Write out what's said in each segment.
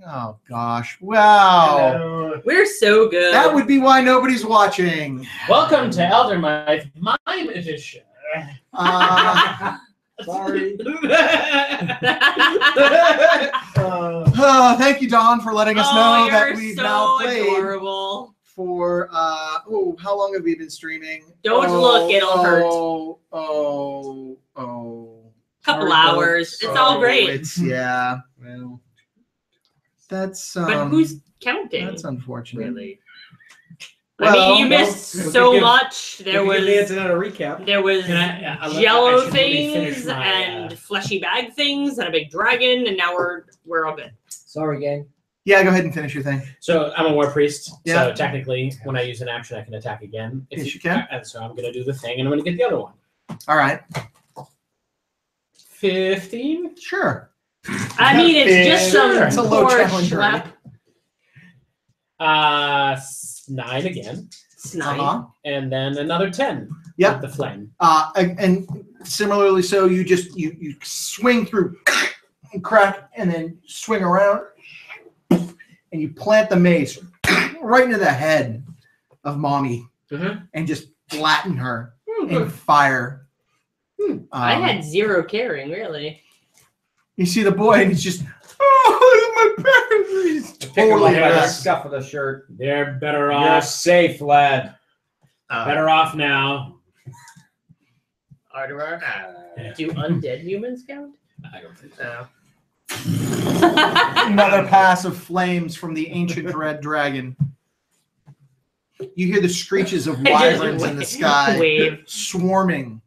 Oh gosh! Wow, Hello. We're so good. that would be why nobody's watching. Welcome to Eldermythe, Mime Edition. Sorry. Thank you, Don, for letting us know that we've now played adorable. for how long have we been streaming? Don't look, it'll hurt. Couple Sorry, hours. folks. It's all great. It's yeah. Well, That's But who's counting? that's unfortunate. Really? Well, I mean, you missed well, so we could much. There was another recap. there was I jello should really finish things my, and fleshy bag things and a big dragon, and now we're all good. Sorry, gang. Yeah, go ahead and finish your thing. So I'm a war priest. Yeah. So technically, when I use an action, I can attack again. Yes, you can. And so I'm going to do the thing, and I'm going to get the other one. All right. 15. Sure. I mean, it's just some It's a low poor challenge schlep. 9 again, It's nine. and then another 10. Yep. With the flame. And similarly, so you swing through, and crack, and then swing around, and you plant the mace right into the head of Mommy, and just flatten her and fire. I had zero caring, really. You see the boy, and he's just, oh, my parents. He's totally Scuff of the shirt. They're better You're off. safe, lad. Better off now. Arterar. Do undead humans count? I don't think so. No. Another pass of flames from the ancient red dragon. You hear the screeches of wyverns in the sky Wave. swarming.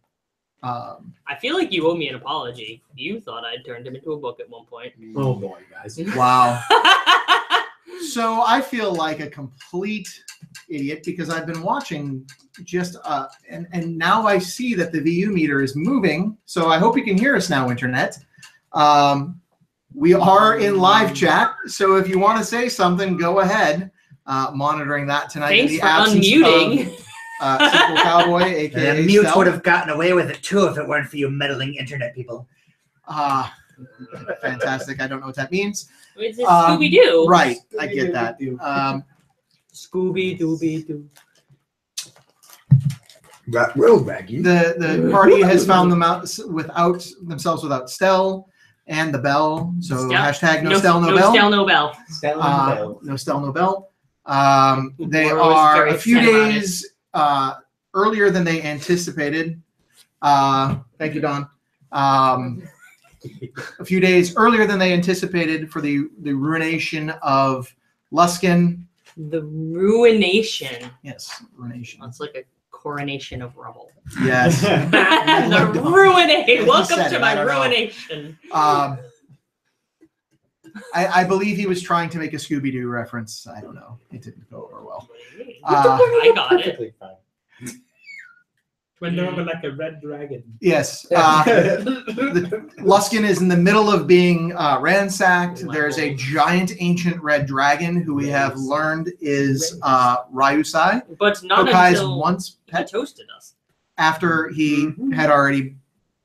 I feel like you owe me an apology. You thought I'd turned him into a book at one point. Oh boy, guys. Wow. So I feel like a complete idiot because I've been watching just and now I see that the VU meter is moving. So I hope you can hear us now, Internet. We are in live chat, so if you want to say something, go ahead. Monitoring that tonight. Thanks in the for absence unmuting. Of, Simple Cowboy, aka The mute Stell. would have gotten away with it too if it weren't for you meddling internet people. Fantastic. I don't know what that means. It's a Scooby Doo. Right, I get that. Scooby Dooby Doo. That will bag you. The party has found themselves without Stell and the Bell. So Stell. hashtag no Stell, no Bell. Stell, no Bell. Stell and Bell. No Stell, no Bell. They Laura was are very a few upset about days earlier than they anticipated. Thank you, Don. A few days earlier than they anticipated for the ruination of Luskin. The ruination. Yes, ruination. That's like a coronation of rubble. Yes. The ruination. Welcome said to it, my I don't know. ruination. I believe he was trying to make a Scooby-Doo reference. I don't know. It didn't go over well. I got it. Perfectly fine. Went over like a red dragon. Yes. Luskin is in the middle of being ransacked. There's a giant ancient red dragon who we have learned is Ryusai. But not Kokai's until once he pet toasted us. after he had already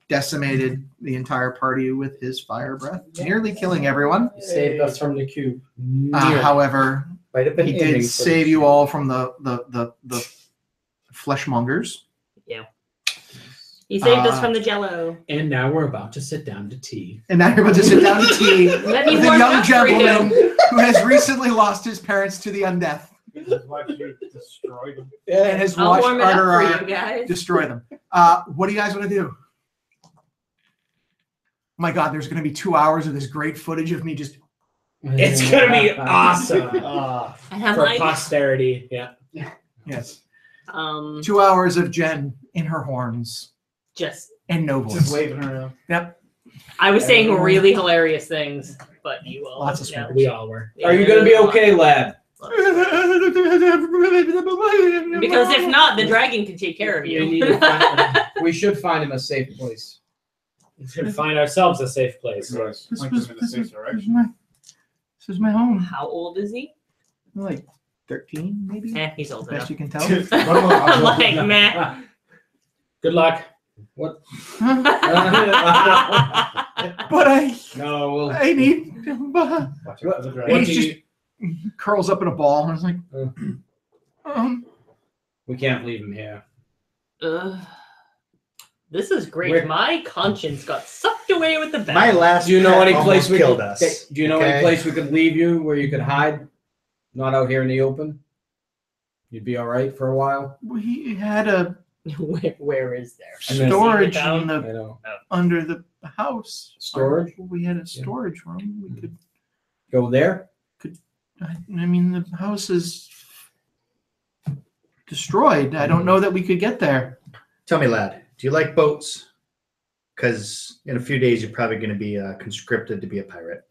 decimated the entire party with his fire breath, nearly killing everyone. You saved us from the cube. However, Might have been he aiming did for save you all from the fleshmongers. Yeah. He saved us from the jello. And now we're about to sit down to tea. And now you're about to sit down to tea Let me with a warm young up for you. gentleman who has recently lost his parents to the undeath destroyed him. and has I'll watched warm it up for Arterar you guys. destroy them. What do you guys want to do? Oh my God, there's going to be 2 hours of this great footage of me just. It's going to be awesome. And I'm For like, posterity. Yeah. Yes. 2 2 hours of Jen in her horns just. and no Just voice. waving around. Yep. I was saying really hilarious things, but you all. Lots of yeah. We all were. Are you going to be okay, lad? Because if not, the dragon can take care of We need you. to find him. We should find him a safe place. We should find ourselves a safe place. This is my home. How old is he? Like 13, maybe? He's old Best enough. you can tell. I'm like, meh. Good luck. What? But No, I need. Watch out for the And dragon. he's just curls up in a ball, and I was like, we can't leave him here. This is great. Where- My conscience got sucked away with the bell. My last Do you know pet any place almost we killed could, us? Do you know any place we could leave you where you could hide? Not out here in the open? You'd be all right for a while? we had a Where is there? storage Down? in I the know. under the house. Storage? We had a storage room. We could. Go there? I mean, the house is destroyed. I don't know that we could get there. Tell me, lad, do you like boats? Because in a few days, you're probably going to be conscripted to be a pirate.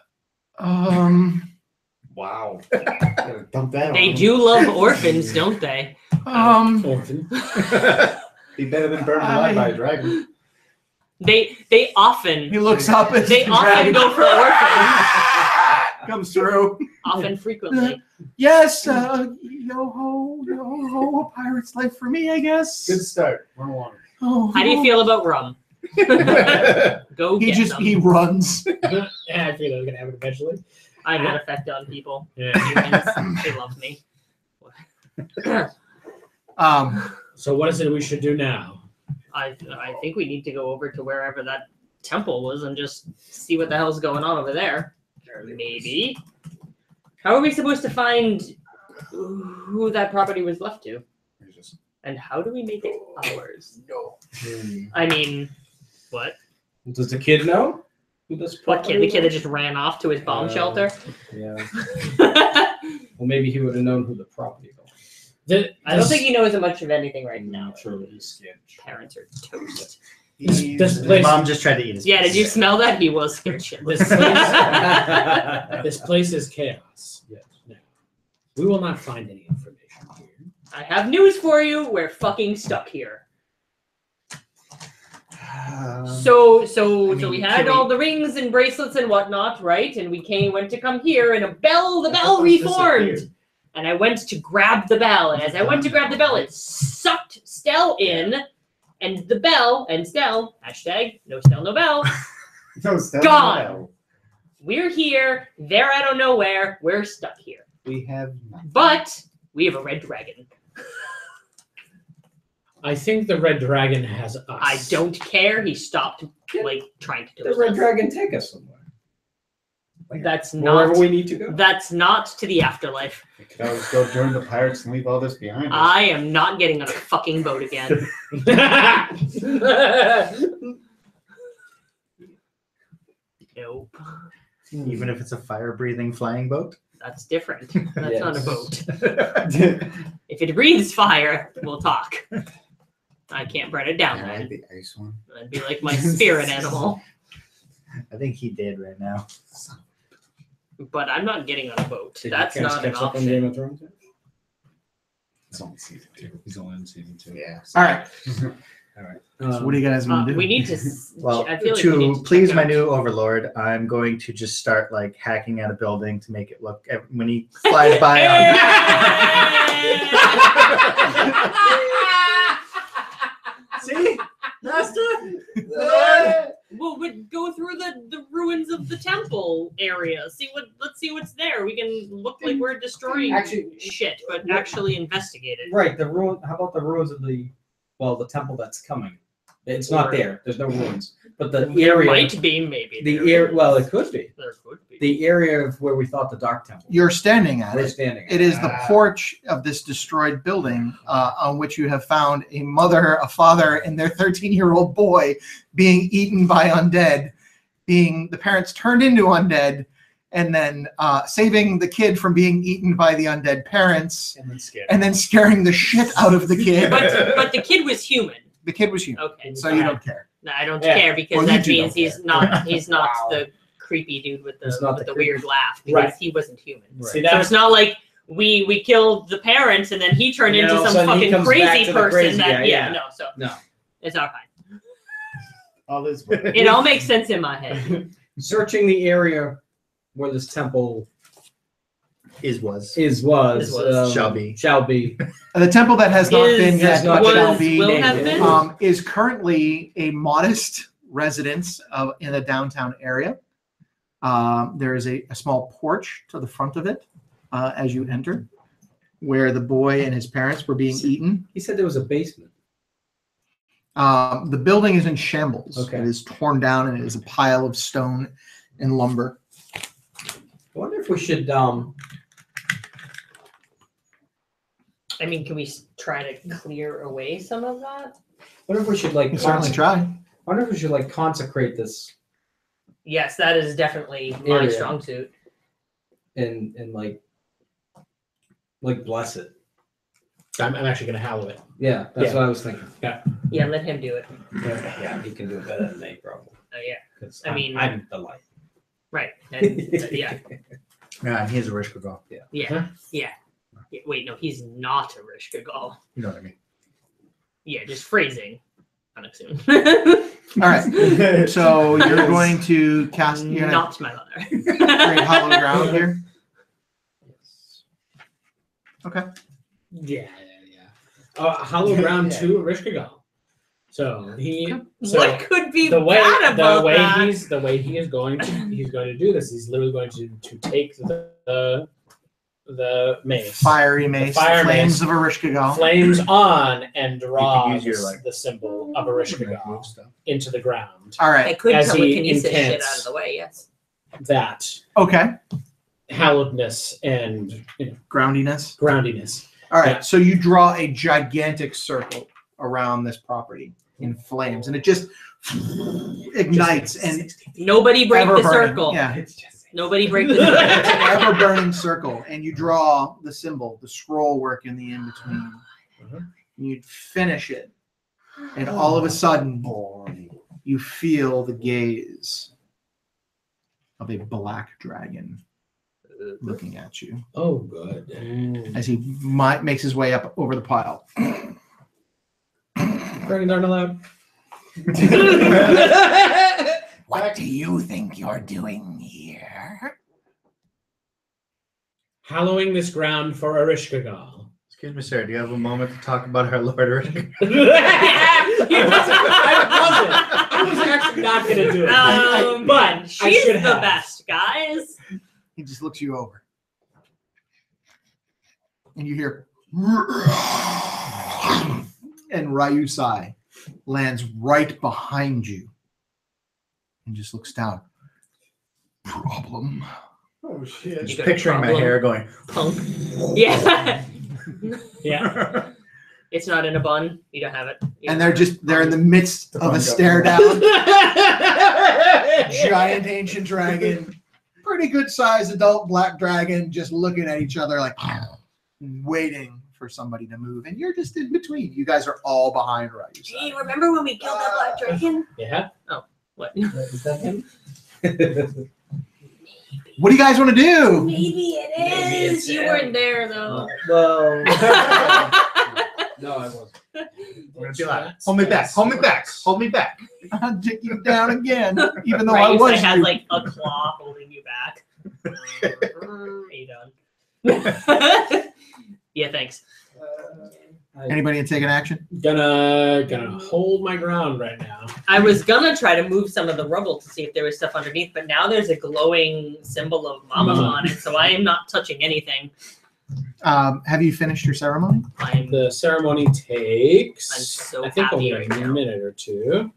Wow. Gotta dump that They on do love orphans, don't they? Orphan. Be better than burned alive by a dragon. They often He looks up and they often go for orphans. comes through. Often frequently. Yes, yo ho, a pirate's life for me, I guess. Good start. 1-1. Oh, How do you feel about rum? Go He get just them. he runs. Yeah, I figured that was gonna happen eventually. I have an effect on people. Yeah. Humans, they love me. So what is it we should do now? I think we need to go over to wherever that temple was and just see what the hell's going on over there. Maybe. How are we supposed to find who that property was left to? And how do we make it ours? No. I mean, what? Does the kid know? Who this What kid? The property kid that was? just ran off to his bomb shelter? Yeah. Well, maybe he would have known who the property was. I don't think he knows much of anything right now. Sure, he's scared. Parents are toast. This place, Mom just tried to eat his Yeah, did you face. smell that? He was scared shitless. this place is chaos. Yes. Now, we will not find any information here. I have news for you. We're fucking stuck here. So we had all the rings and bracelets and whatnot, right? And we went to come here, and the bell reformed. And I went to grab the bell, and as I went to grab the bell, it sucked Stell in, and the bell and Stell hashtag no Stell no bell. No, Stell, Gone. no. We're here. They're I don't know where. We're stuck here, We have nothing. but we have a red dragon. I think the red dragon has us. I don't care. He stopped trying to The toast Red us. Dragon take us somewhere. That's Wherever not. we need to go. That's not to the afterlife. We could always go join the pirates and leave all this behind us. I am not getting on a fucking boat again. Nope. Even if it's a fire-breathing flying boat? That's different. That's not a Yes. boat. If it breathes fire, we'll talk. I can't burn it down Can I have then. the ice one? That'd be like my spirit animal. I think he did right now. But I'm not getting on a boat. Did That's you not an catch up on Game option. of Thrones? It's only season 2. He's only in season 2. Yeah. All right. All right. So what do you guys want to do? We need to. Well, I feel like we need to to please check my out- new overlord, I'm going to just start like hacking at a building to make it look when he flies by. See, Master. Well, we go through the ruins of the temple area. Let's see what's there. We can look like we're destroying shit, but actually investigate it. Right, the ruin. How about the ruins of the temple that's coming? It's not there. There's no ruins, but the There area. might be, maybe. The there area. is. Well, it could be There could be. the area of where we thought the Dark Temple. You're standing at We're it. standing. It is the porch of this destroyed building on which you have found a mother, a father, and their 13-year-old boy being eaten by undead, being the parents turned into undead, and then saving the kid from being eaten by the undead parents, And then scared. scaring the shit out of the kid. But the kid was human. The kid was human, Okay. so you don't care. No, I don't Yeah. care because Well, you that do means don't he's not Wow. the creepy dude with He's not the the weird laugh because Right. he wasn't human. Right. See So that? it's not like we killed the parents and then he turned And into all of a some sudden he fucking comes back crazy to the person. crazy That guy, yeah, yeah. no, so No. it's all fine. All this. It all makes sense in my head. Searching the area where this temple was, Shall be. shall be. The temple that has not been yet, but shall be, will have been. is currently a modest residence in the downtown area. There is a small porch to the front of it as you enter, where the boy and his parents were being eaten. He said there was a basement. The building is in shambles. Okay. It is torn down and it is a pile of stone and lumber. I wonder if we should. I mean, can we try to clear away some of that? I wonder if we should like. You certainly try. I wonder if we should like consecrate this Yes, that is definitely my Area. strong suit. and like bless it. I'm actually going to hallow it. Yeah, that's what I was thinking. Yeah, let him do it. Yeah, he can do it better than me, probably. Oh yeah, 'Cause I mean- I'm the light. right. And, yeah, Yeah, he is a Rishka Gall. yeah. Wait, no, he's not a Rishkagal. You know what I mean. Yeah, just phrasing. Unassuming. All right. So you're going to cast. You're going Not my mother. to create hollow ground here. Okay. Yeah. Hollow ground to Rishkagal. So What could be the way bad about that? he's going to do this. He's literally going to take the mace, Fiery mace. fire Flames mace. of Erishkigal. flames on, and draw You can use your, the symbol of Erishkigal into the ground. All I right. could As he telekinesis shit intends. out of the way, yes. That Okay. hallowedness and Groundiness. groundiness. All right. Yeah. So you draw a gigantic circle around this property in flames, and it just ignites and Nobody break ever the burning. circle. Yeah. Nobody break the It's an circle. ever burning circle, and you draw the symbol, the scroll work in the in between. And you finish it, and all of a sudden, you feel the gaze of a black dragon looking at you Oh, good. as he makes his way up over the pile. Dragons aren't allowed. What do you think you're doing here? Hallowing this ground for Erishkigal. Excuse me, sir. Do you have a moment to talk about our Lord Rishka? I was actually not going to do it. But she's should the have. best, guys. He just looks you over. And you hear and Ryu Sai lands right behind you and just looks down. Problem. Oh shit! You Just got a picturing my problem? hair going. Punk. Yeah. Yeah. It's not in a bun. You don't have it. And they're in the midst of a stare down. Giant ancient dragon. Pretty good sized adult black dragon just looking at each other like waiting for somebody to move. And you're just in between. You guys are all behind Ryu Gee, Sai. remember when we killed that black dragon? Yeah. What? Is that him? What do you guys want to do? Maybe it Maybe is. it's You him. weren't there though. Well, no, I wasn't. We're gonna be like, hold me back, hold me back, hold me back. I'll dick you down again, even though Right, I you was has you. like a claw holding you back. Are you done? Yeah, thanks. Anybody gonna take an action? Gonna hold my ground right now. I was gonna try to move some of the rubble to see if there was stuff underneath, but now there's a glowing symbol of Mama on it, so I am not touching anything. Have you finished your ceremony? The ceremony takes, I'm so I think, happy only right a now. minute or two.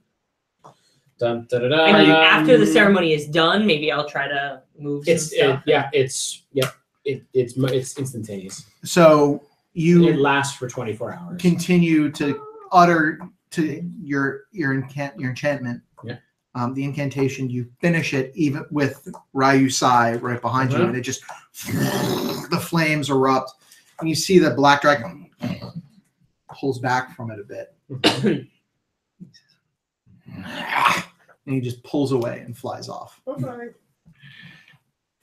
Dun, da, da, da. I mean, after the ceremony is done, maybe I'll try to move some stuff. It's instantaneous. So It you lasts for 24 hours. continue to utter to your enchantment. Yeah. The incantation, you finish it even with Ryu Sai right behind you, and it just the flames erupt, and you see the black dragon pulls back from it a bit. And he just pulls away and flies off.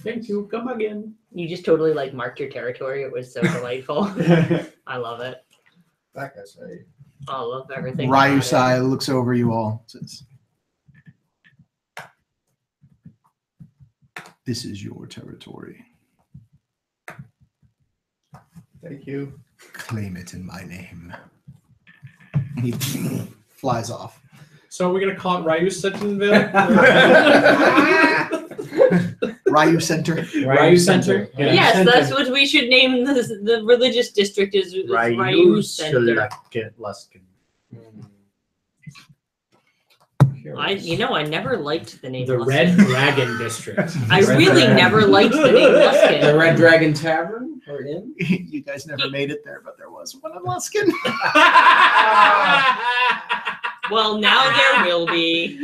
Thank you. Come again. You just totally like marked your territory. It was so delightful. I love it. That guy's right. I love everything. Ryu about it. Sai looks over you all. Says, "This is your territory. Thank you. Claim it in my name. And he flies off. So are we gonna call it Ryu Centerville? Ryu Center. Ryu Center. Yeah. Yes, that's what we should name the religious district is Ryu Center. Luskin. I never liked the name The Luskin. Red Dragon District. I really never liked the name Luskin. The Red Dragon Tavern or Inn. You guys never made it there, but there was one in Luskin. Well, now there will be.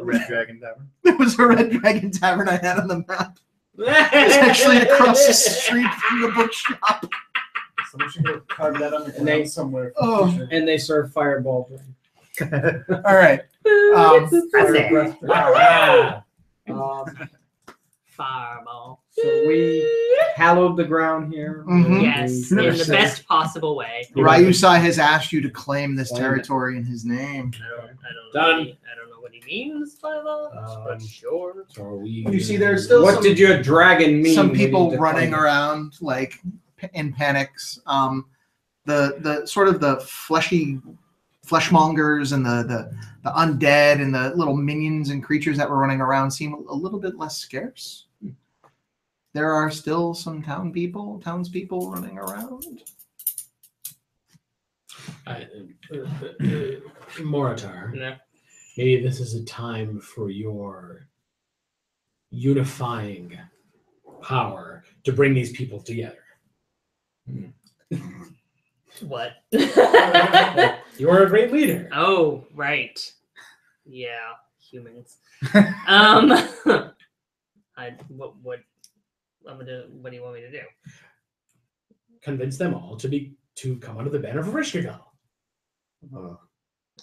Red Dragon Tavern. There was a Red Dragon Tavern I had on the map. It's actually across the street from the bookshop. Someone should go carve that on the And they- ground somewhere. Oh. And they serve fireball. All right. Fireball. So we hallowed the ground here. Mhm. Yes, Never in the said- best possible way. Ryusai has asked you to claim this territory in his name. Done. I don't know what he means by that, but sure. So are we? You see, there's still What some, did your dragon mean? some when you people defined running it? around like in panics. The sort of the fleshy fleshmongers and the undead and the little minions and creatures that were running around seem a little bit less scarce. There are still some townspeople running around. Moritar, No. maybe this is a time for your unifying power to bring these people together. What? You are a great leader. Oh, right. Yeah, humans. What do you want me to do? Convince them all to come under the banner of Rishkagal. Well,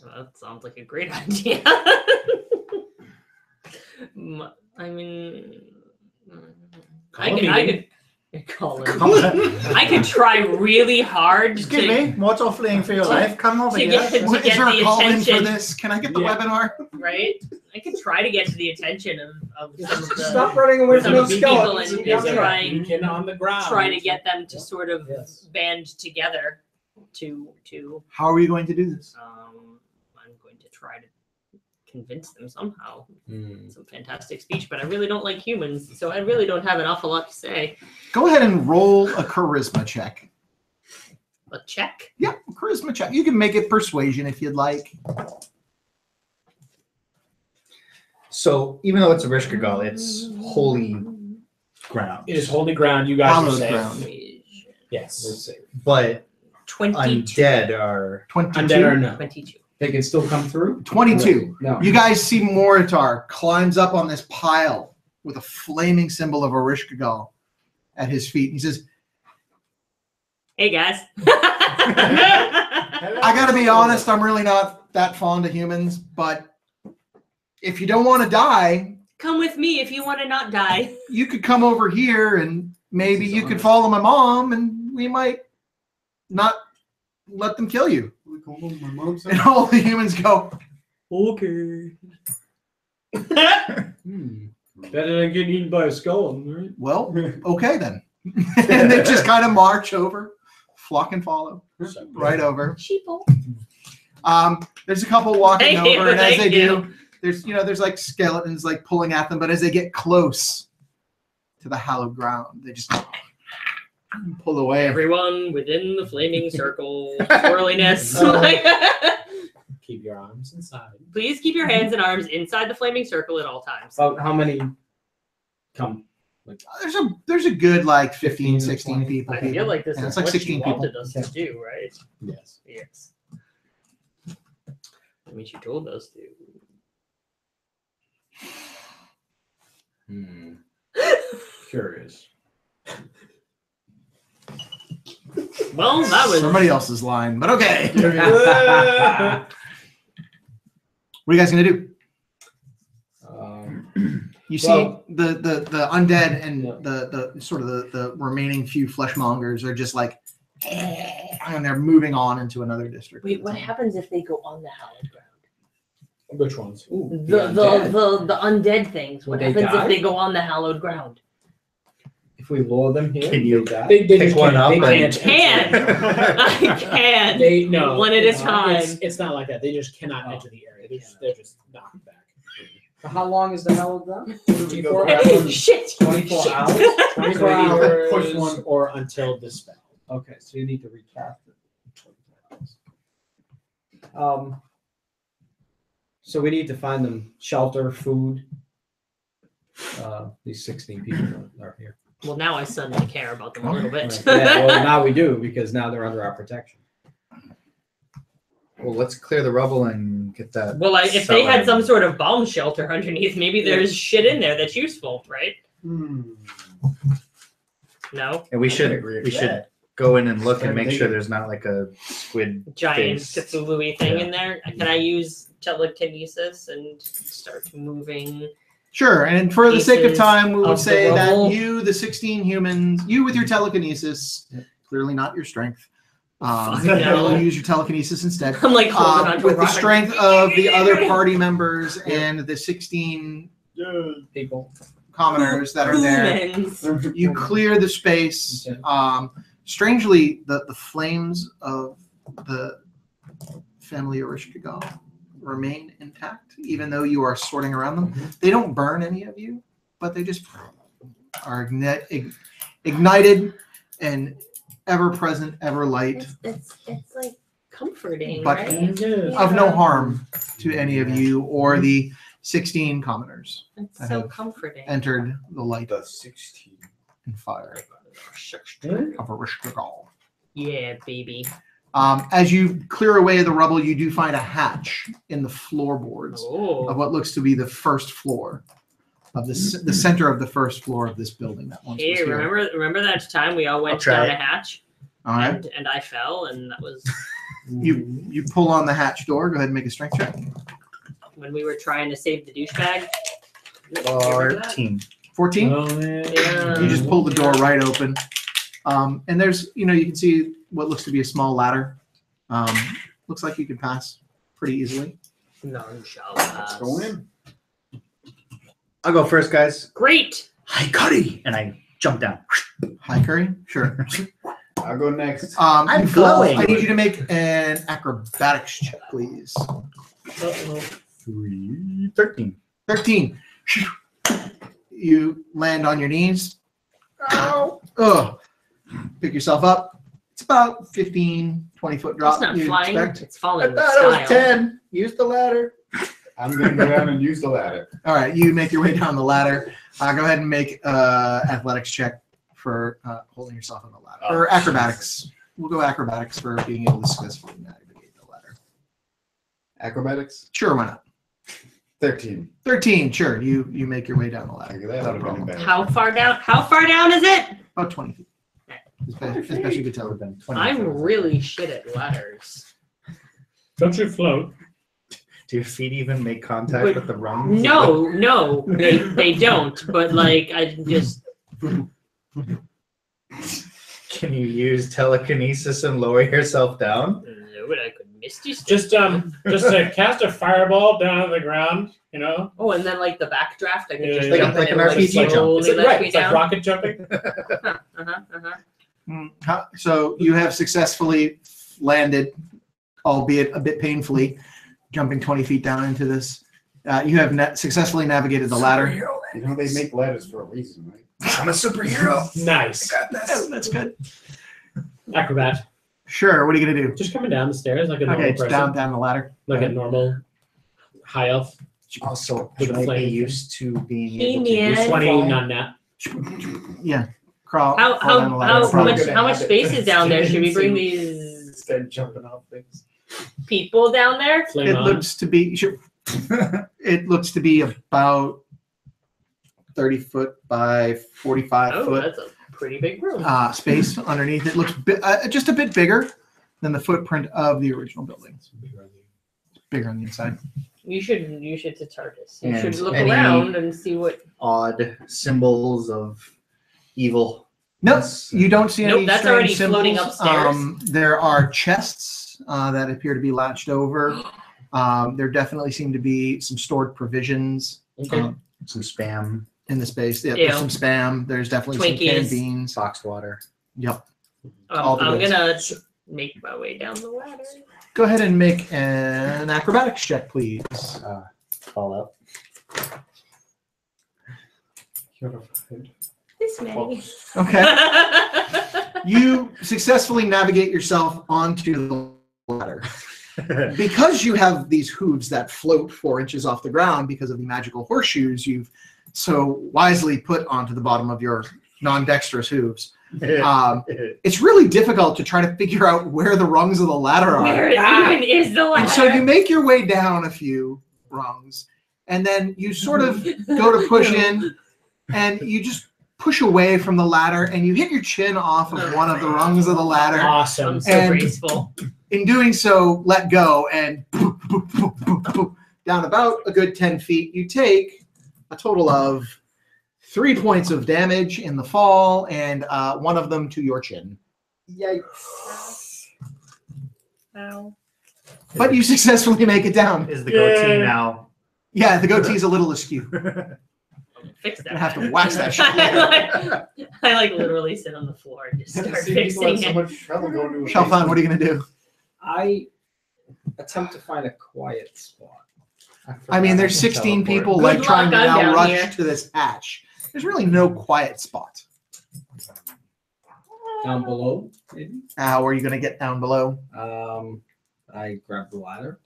that sounds like a great idea. I mean, I could try really hard Excuse me, what's off fleeing for your life? Come over to here. get Is there a the call in for attention, this? Can I get the Yeah. webinar? right? I could try to get to the attention of some of the Stop running away from some those people skeletons. and There's a trying beacon on the ground. to get them to sort of Yes. band together to How are you going to do this? I'm going to try to convince them somehow. Hmm. Some fantastic speech, but I really don't like humans, so I really don't have an awful lot to say. Go ahead and roll a charisma check. A check? Yeah, charisma check. You can make it persuasion if you'd like. So even though it's a Rishkagal, it's holy ground. It is holy ground. You guys are Hallowed safe. ground. Yes. But 22. undead are 22. Undead or no. 22. They can still come through? 22. No. You guys see Moritar climbs up on this pile with a flaming symbol of Orishkagal at his feet. He says, Hey guys. I got to be honest, I'm really not that fond of humans, but if you don't want to die, Come with me if you want to not die. you could come over here and maybe you could follow my mom and we might not let them kill you. My mom said. And all the humans go, Okay. Better than getting eaten by a skull, right? well, okay then. And they just kind of march over, flock and follow, right over. Sheeple. There's a couple walking Thank you, over, and as they thank you. do, there's like skeletons like pulling at them, but as they get close to the hallowed ground, they just pull away. Everyone within the flaming circle. Swirliness. Keep your arms inside. Please keep your hands and arms inside the flaming circle at all times. About how many come? There's a good like 15, 16 20. people. I feel like this Yeah, is it's like what 16 you people. wanted us to do, right? Yes. Yes. I mean, she told us to. Curious. Well, that was Somebody else's line, but okay. What are you guys gonna do? You see Well- the undead and Yeah. the sort of the remaining few fleshmongers are just like, and they're moving on into another district. Wait, what happens if they go on the hallowed ground? Which ones? Ooh, The undead things. What Would they happens die? if they go on the hallowed ground? If we lure them here, Can you they pick just one can't. up They and- can't. I can. They no One at a time. It's not like that. They just cannot enter the area. They're just knocked back. So how long is the hell of that? 24 Hey, shit. 24 hours? 24 So you need to push hours one. or until dispelled. Okay, so you need to recast it. So we need to find them shelter, food. These 16 people are here. Well, now I suddenly care about them a little bit. Yeah, well, now we do because now they're under our protection. Well, let's clear the rubble and get that. Well, if they had some sort of bomb shelter underneath, maybe there's shit in there that's useful, right? No? And we should go in and look and make Thinking. sure there's not like a squid Giant face. Cthulhu-y thing Yeah. in there. Can I use telekinesis and start moving? Sure, and for the sake of Pieces time, we would of the say that rubble. you, the 16 humans, you with your telekinesis, clearly not your strength, Fuck no. you'll use your telekinesis instead. I'm like holding on to a With the rock. strength of the other party members and the 16 People. commoners that are there, Humans. you clear the space. Strangely, the flames of the family Orishkigal remain intact, even though you are sorting around them. They don't burn any of you, but they just are ignited and ever present, ever light, It's like comforting, But- right? of no harm to any of you or the 16 commoners It's I so have comforting. entered the light The 16. and fire Really? of Orishkigal. Yeah, baby. As you clear away the rubble, you do find a hatch in the floorboards of Oh, what looks to be the first floor of the center of the first floor of this building that once was hey, here. remember that time we all went try down it. a hatch All right, and I fell, and that was you pull on the hatch door. Go ahead and make a strength check. when we were trying to save the douchebag. Remember that? 14. 14. Yeah. You just pull the door right open, and there's you can see what looks to be a small ladder. Looks like you could pass pretty easily. None shall Let's pass. go in. I'll go first, guys. Great. Hi, Cuddy! And I jump down. Hi, Curry. Sure. I'll go next. I'm you fall. glowing. I need you to make an acrobatics check, please. 13. 13. You land on your knees. Oh. Pick yourself up. It's about 15, 20-foot drop. It's not you'd flying. expect. It's falling with it was style. 10. Use the ladder. I'm going to go down and use the ladder. All right, you make your way down the ladder. Go ahead and make athletics check for holding yourself on the ladder. Oh, Or acrobatics. We'll go acrobatics for being able to successfully navigate the ladder. Acrobatics? Sure, why not? 13. 13, sure. You make your way down the ladder. Okay, that would have been better. How far down? How far down is it? About 20 feet. As best you could tell. I'm really shit at ladders. Don't you float? Do your feet even make contact But- with the rungs? No, they don't. But like, I just Can you use telekinesis and lower yourself down? no, but I could misty step. Just cast a fireball down on the ground. Oh, and then like the backdraft, I could just Yeah, jump like in an and, RPG jump. slowly It's let right. me It's like down. rocket jumping. So you have successfully landed, albeit a bit painfully, jumping 20 feet down into this. You have successfully navigated the ladder. You know, they make ladders for a reason, right? I'm a superhero. Nice. Got this. That's good. Acrobat. Sure. What are you gonna do? Just coming down the stairs like a normal Okay, it's person. down the ladder. Like a normal high elf. Also, With I a might be flame. used to being Hey, able to man. use 20 fall. non-nat. Yeah. Crawl. How fall down the ladder. how Probably much gonna how much have it. space is down there? Should we bring these Instead jumping off things. people down there? Flame It on. looks to be. Sure. It looks to be about 30 foot by 45 Oh, foot that's a pretty big room. space underneath. It looks just a bit bigger than the footprint of the original building. It's bigger on the inside. You should to TARDIS. You And should look any- around and see what. Odd symbols of evil. Nope, you don't see Nope, any that's strange already floating symbols. upstairs. There are chests that appear to be latched over. There definitely seem to be some stored provisions. Okay. Some spam. in the space. Yeah, Ew. there's some Spam. There's definitely some canned Twinkies. beans. Boxed water. Yep. All the I'm goods. gonna make my way down the ladder. Go ahead and make an acrobatics check, please. Fall out. This many. Okay. You successfully navigate yourself onto the ladder. Because you have these hooves that float 4 inches off the ground because of the magical horseshoes you've so wisely put onto the bottom of your non-dexterous hooves, it's really difficult to try to figure out where the rungs of the ladder are. Where even is the ladder? And so you make your way down a few rungs, and then you sort of go to push in, and you just push away from the ladder, and you hit your chin off of one of the rungs of the ladder. Awesome. I'm so And- graceful. In doing so, let go, and down about a good 10 feet, you take a total of 3 points of damage in the fall, and 1 of them to your chin. Yikes. Ow. But you successfully make it down. Is the goatee now? Yeah, the goatee's a little askew. Fix Gonna that. have to wax that shit. I like literally sit on the floor and just start See, people fixing have so it. much trouble going to a Shelfon, what are you gonna do? I attempt to find a quiet spot. I mean, there's 16 people Good like luck, trying to I'm now down rush here. to this hatch. There's really no quiet spot. Down below, maybe. How are you gonna get down below? I grab the ladder.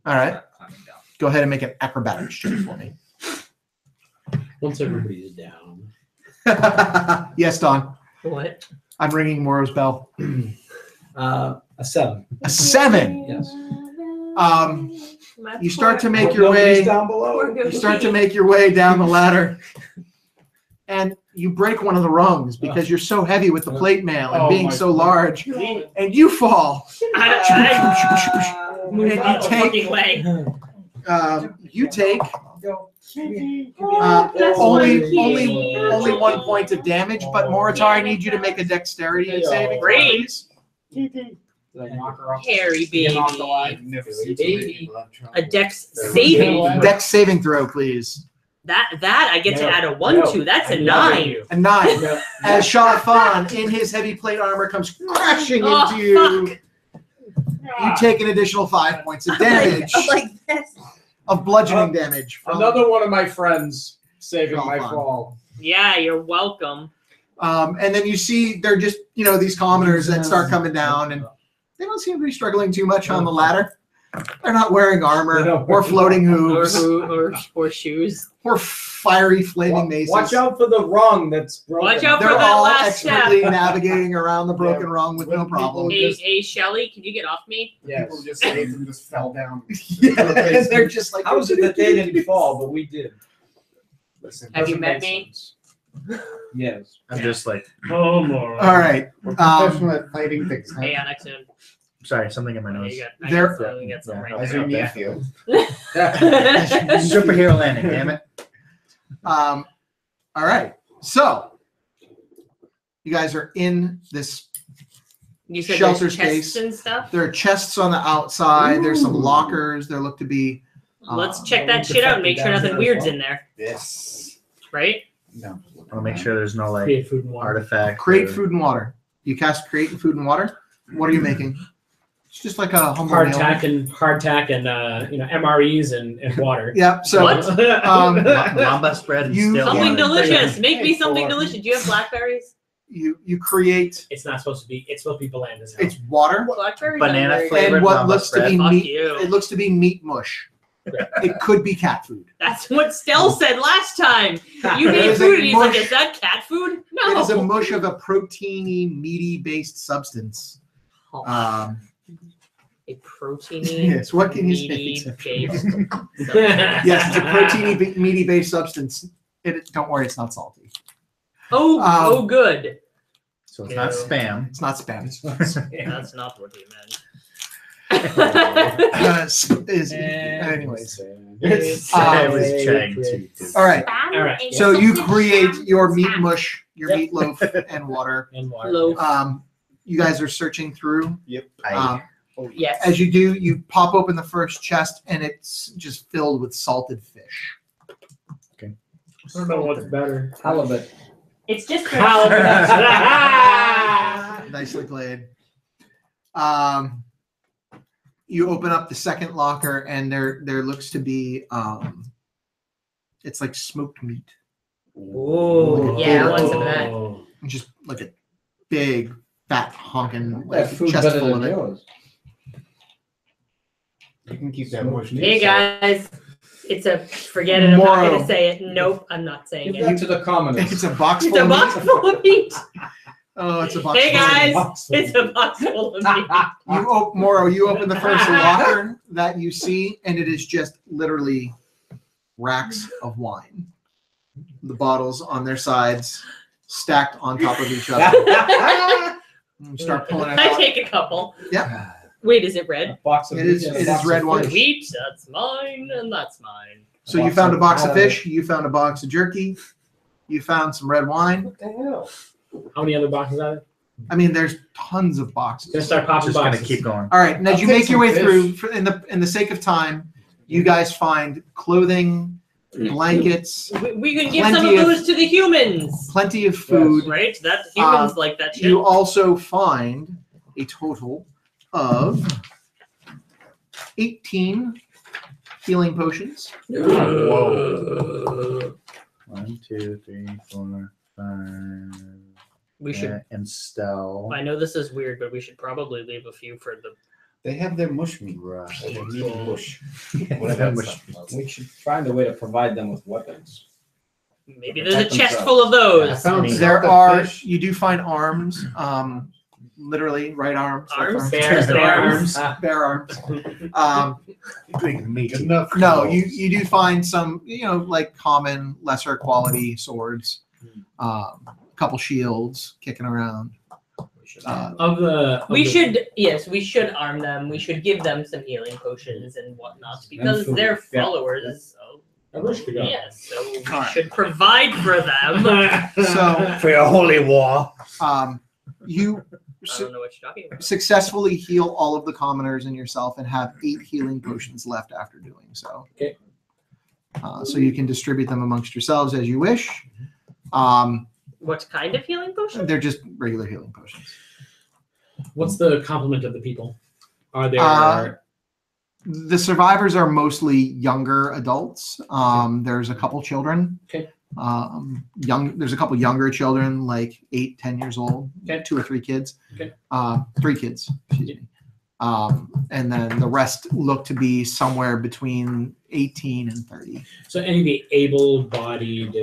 All right, Start climbing down. go ahead and make an acrobatics check for me. Once everybody's down. Yes, Don. What? I'm ringing Moro's bell. A 7. A 7. Yes. My You start to poor- make your way. down below. poor You start to goatee. make your way down the ladder, and you break one of the rungs because you're so heavy with the plate mail and Oh being my so God. large, and you fall. I And moved you out of the take- fucking way. You take That's only one key. only 1 point of damage, but Moritar, I need you to make a dexterity saving throw, Great. please. Knock her off. Hairy Get off the baby. line. Never see too many people have trouble. A dex saving. Dex saving throw, please. That I get to No, add a 1 no, to. That's a I'm loving 9. you. A 9. No, As Shalfan, in his heavy plate armor, comes crashing Oh, into you, fuck. you take an additional 5 points of damage, I'm like this. of bludgeoning damage. From, Another one of my friends saving Oh, my fun. fall. Yeah, you're welcome. and then you see they're just, these commoners that start coming down, and they don't seem to be struggling too much on the ladder. They're not wearing They armor don't or wear floating Or, hooves or shoes. or fiery flaming maces. Watch out for the rung that's broken. Watch out for They're that all last expertly navigating around the broken rung with no When problem. people- Hey, Shelly, can you get off me? Yes. People just saved and just fell down. Yeah, and they're just like, How was it that they didn't fall, but we did? Listen, Have you doesn't met make me? sense. Yes. I'm just like, Oh, more. all right. We're professional at fighting things. huh? Hey, Annexon. sorry, something in my I nose. They're- got some right As there. your nephew. Superhero landing, damn it. All right. So you guys are in this. You said Shelter there's chests space. and stuff? There are chests on the outside. There's some lockers. There look to be. Let's check that shit out and make sure nothing weird's in there, Yes. right? No. I'll make sure there's no like Create food and water. artifact. Create or- food and water. You cast create food and water. What are you making? It's just like a humble meal. Hardtack and MREs and water. Yeah. So What? Lamba spread and You- still Something water. delicious. Make me Hey, something for- delicious. Do you have blackberries? you create. It's not supposed to be. It's supposed to be bland as hell. It's water Blackberries? Banana are great. flavor. and what Lamba looks to spread. be Fuck meat. you. It looks to be meat mush. It could be cat food. That's what Stell said last time. You It made is a food and he's like, mush. is that cat food? It is a No. mush of a proteiny, meaty-based substance. Oh, A proteiny. yes. What can you say? meaty Yes, based. it's a proteiny, meaty-based substance. Don't worry, it's not salty. Oh, good. So it's not Ew. spam. It's not spam. That's not what he meant. Anyways. It's I was trying to. All right. Spam All right. is So you something create spam your is meat spam. mush, your Yep. meatloaf, and water. and water. Loaf. You guys are searching through. I, Yes. As you do, you pop open the first chest, and it's just filled with salted fish. Okay. I don't know what's better. Halibut. It's just Nicely played. You open up the second locker, and there looks to be it's like smoked meat. Ooh, yeah, I want some of that. Just like a big, fat, honking That like, food chest better full than of it. yours. You can keep that mush. Hey guys, it's a forget it. I'm not gonna say it. Nope, I'm not saying Give it. that to the commoners. It's a box It's full a of box meat. full of meat. Oh, it's a box Hey full of meat. guys, it's a box full of meat. Moro, you open the first locker that you see, and it is just literally racks of wine. The bottles on their sides, stacked on top of each other. You start pulling it I out. take a couple. Yeah, Wait, is it red? Box of It is- meat and a it is box of red wine. fish. Wheat, that's mine, and that's mine. so you found a box of fish, you found a box of jerky, you found some red wine. What the hell? How many other boxes are there? I mean, there's tons of boxes. Gonna start popping Just gonna boxes. keep going. All right, and as I'll you take make your some way fish. through, in the sake of time, you guys find clothing, blankets, We can give some Plenty of of- those to the humans. plenty of food. Right? That humans like that shit. You also find a total of 18 healing potions. Whoa. 1, 2, 3, 4, 5. We should. And Stell. I know this is weird, but we should probably leave a few for the. They have their mush meat. Right. Their meat and mush. Whatever That mush stuff. We should find a way to provide them with weapons. Maybe there's a Protect chest themselves. full of those. I found There salted are, fish. you do find arms, literally right arms. left Arms? Bears, Bare arms. Bare arms. Good enough. No, you do find some, like common, lesser quality swords, a couple shields kicking around. We should arm them. We should give them some healing potions and whatnot because food. they're Yeah. followers. Yes, so we Alright. should provide for them. So For your holy war. you I don't know what you're talking about. successfully heal all of the commoners and yourself and have 8 healing potions left after doing so. Okay. So you can distribute them amongst yourselves as you wish. What kind of healing potion? They're just regular healing potions. What's the complement of the people? Are there? The survivors are mostly younger adults. There's a couple children. Okay. There's a couple younger children, like 8, 10 years old. Okay. 2 or 3 kids. Okay. 3 kids. Excuse me. And then the rest look to be somewhere between 18 and 30. So any of the able-bodied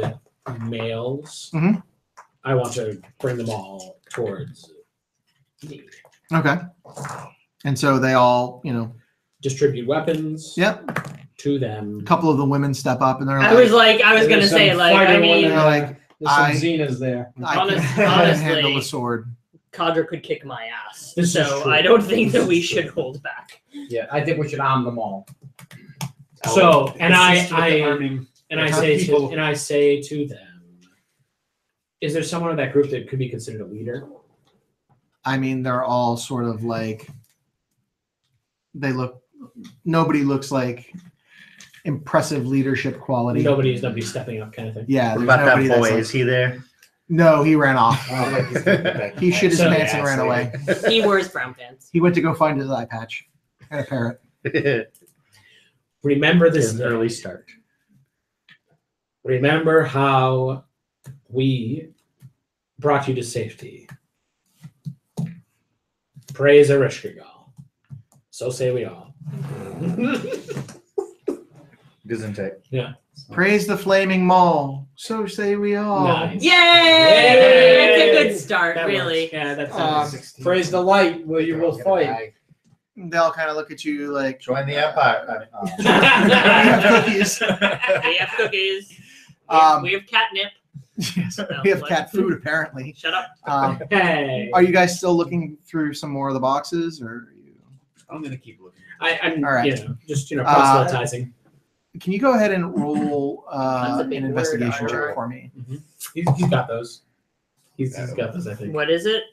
males, Mhm. I want to bring them all towards me. Okay. And so they all, Distribute weapons. Yep. To them. A couple of the women step up and they're I was gonna say, like, I mean, they're like, There's some I- Xenas there. I can honestly- handle the sword. Cadre could kick my ass. This is So true. I don't think that we should hold back. Yeah, I think we should arm them all. So, and Assist with the I arming. say to them, is there someone in that group that could be considered a leader? I mean, they're all sort of like, nobody looks like impressive leadership quality. Nobody's stepping up, kind of thing. Yeah. What there's about that nobody that's boy? like- Is he there? No, he ran off. Oh, He shit his So- pants and ran away. He wears brown pants. He went to go find his eye patch and a parrot. Remember this An day. early start. Remember how we brought you to safety. Praise Ereshkigal. So say we all. Gesundheit. Praise the flaming mall. So say we all. Nice. Yay! Yay! That's a good start, That really. works. Yeah, that's 16. Praise the light where you will fight. They'll kind of look at you like, Join the empire. we have cookies. We have cookies. We have catnip. Yes, we have cat food apparently. Shut up. Hey. Are you guys still looking through some more of the boxes, or are you? I'm gonna keep looking. I'm All right. just proselytizing. Can you go ahead and roll That's a an big investigation word, check Ira. for me? He's got those. He's got those, I think. What is it?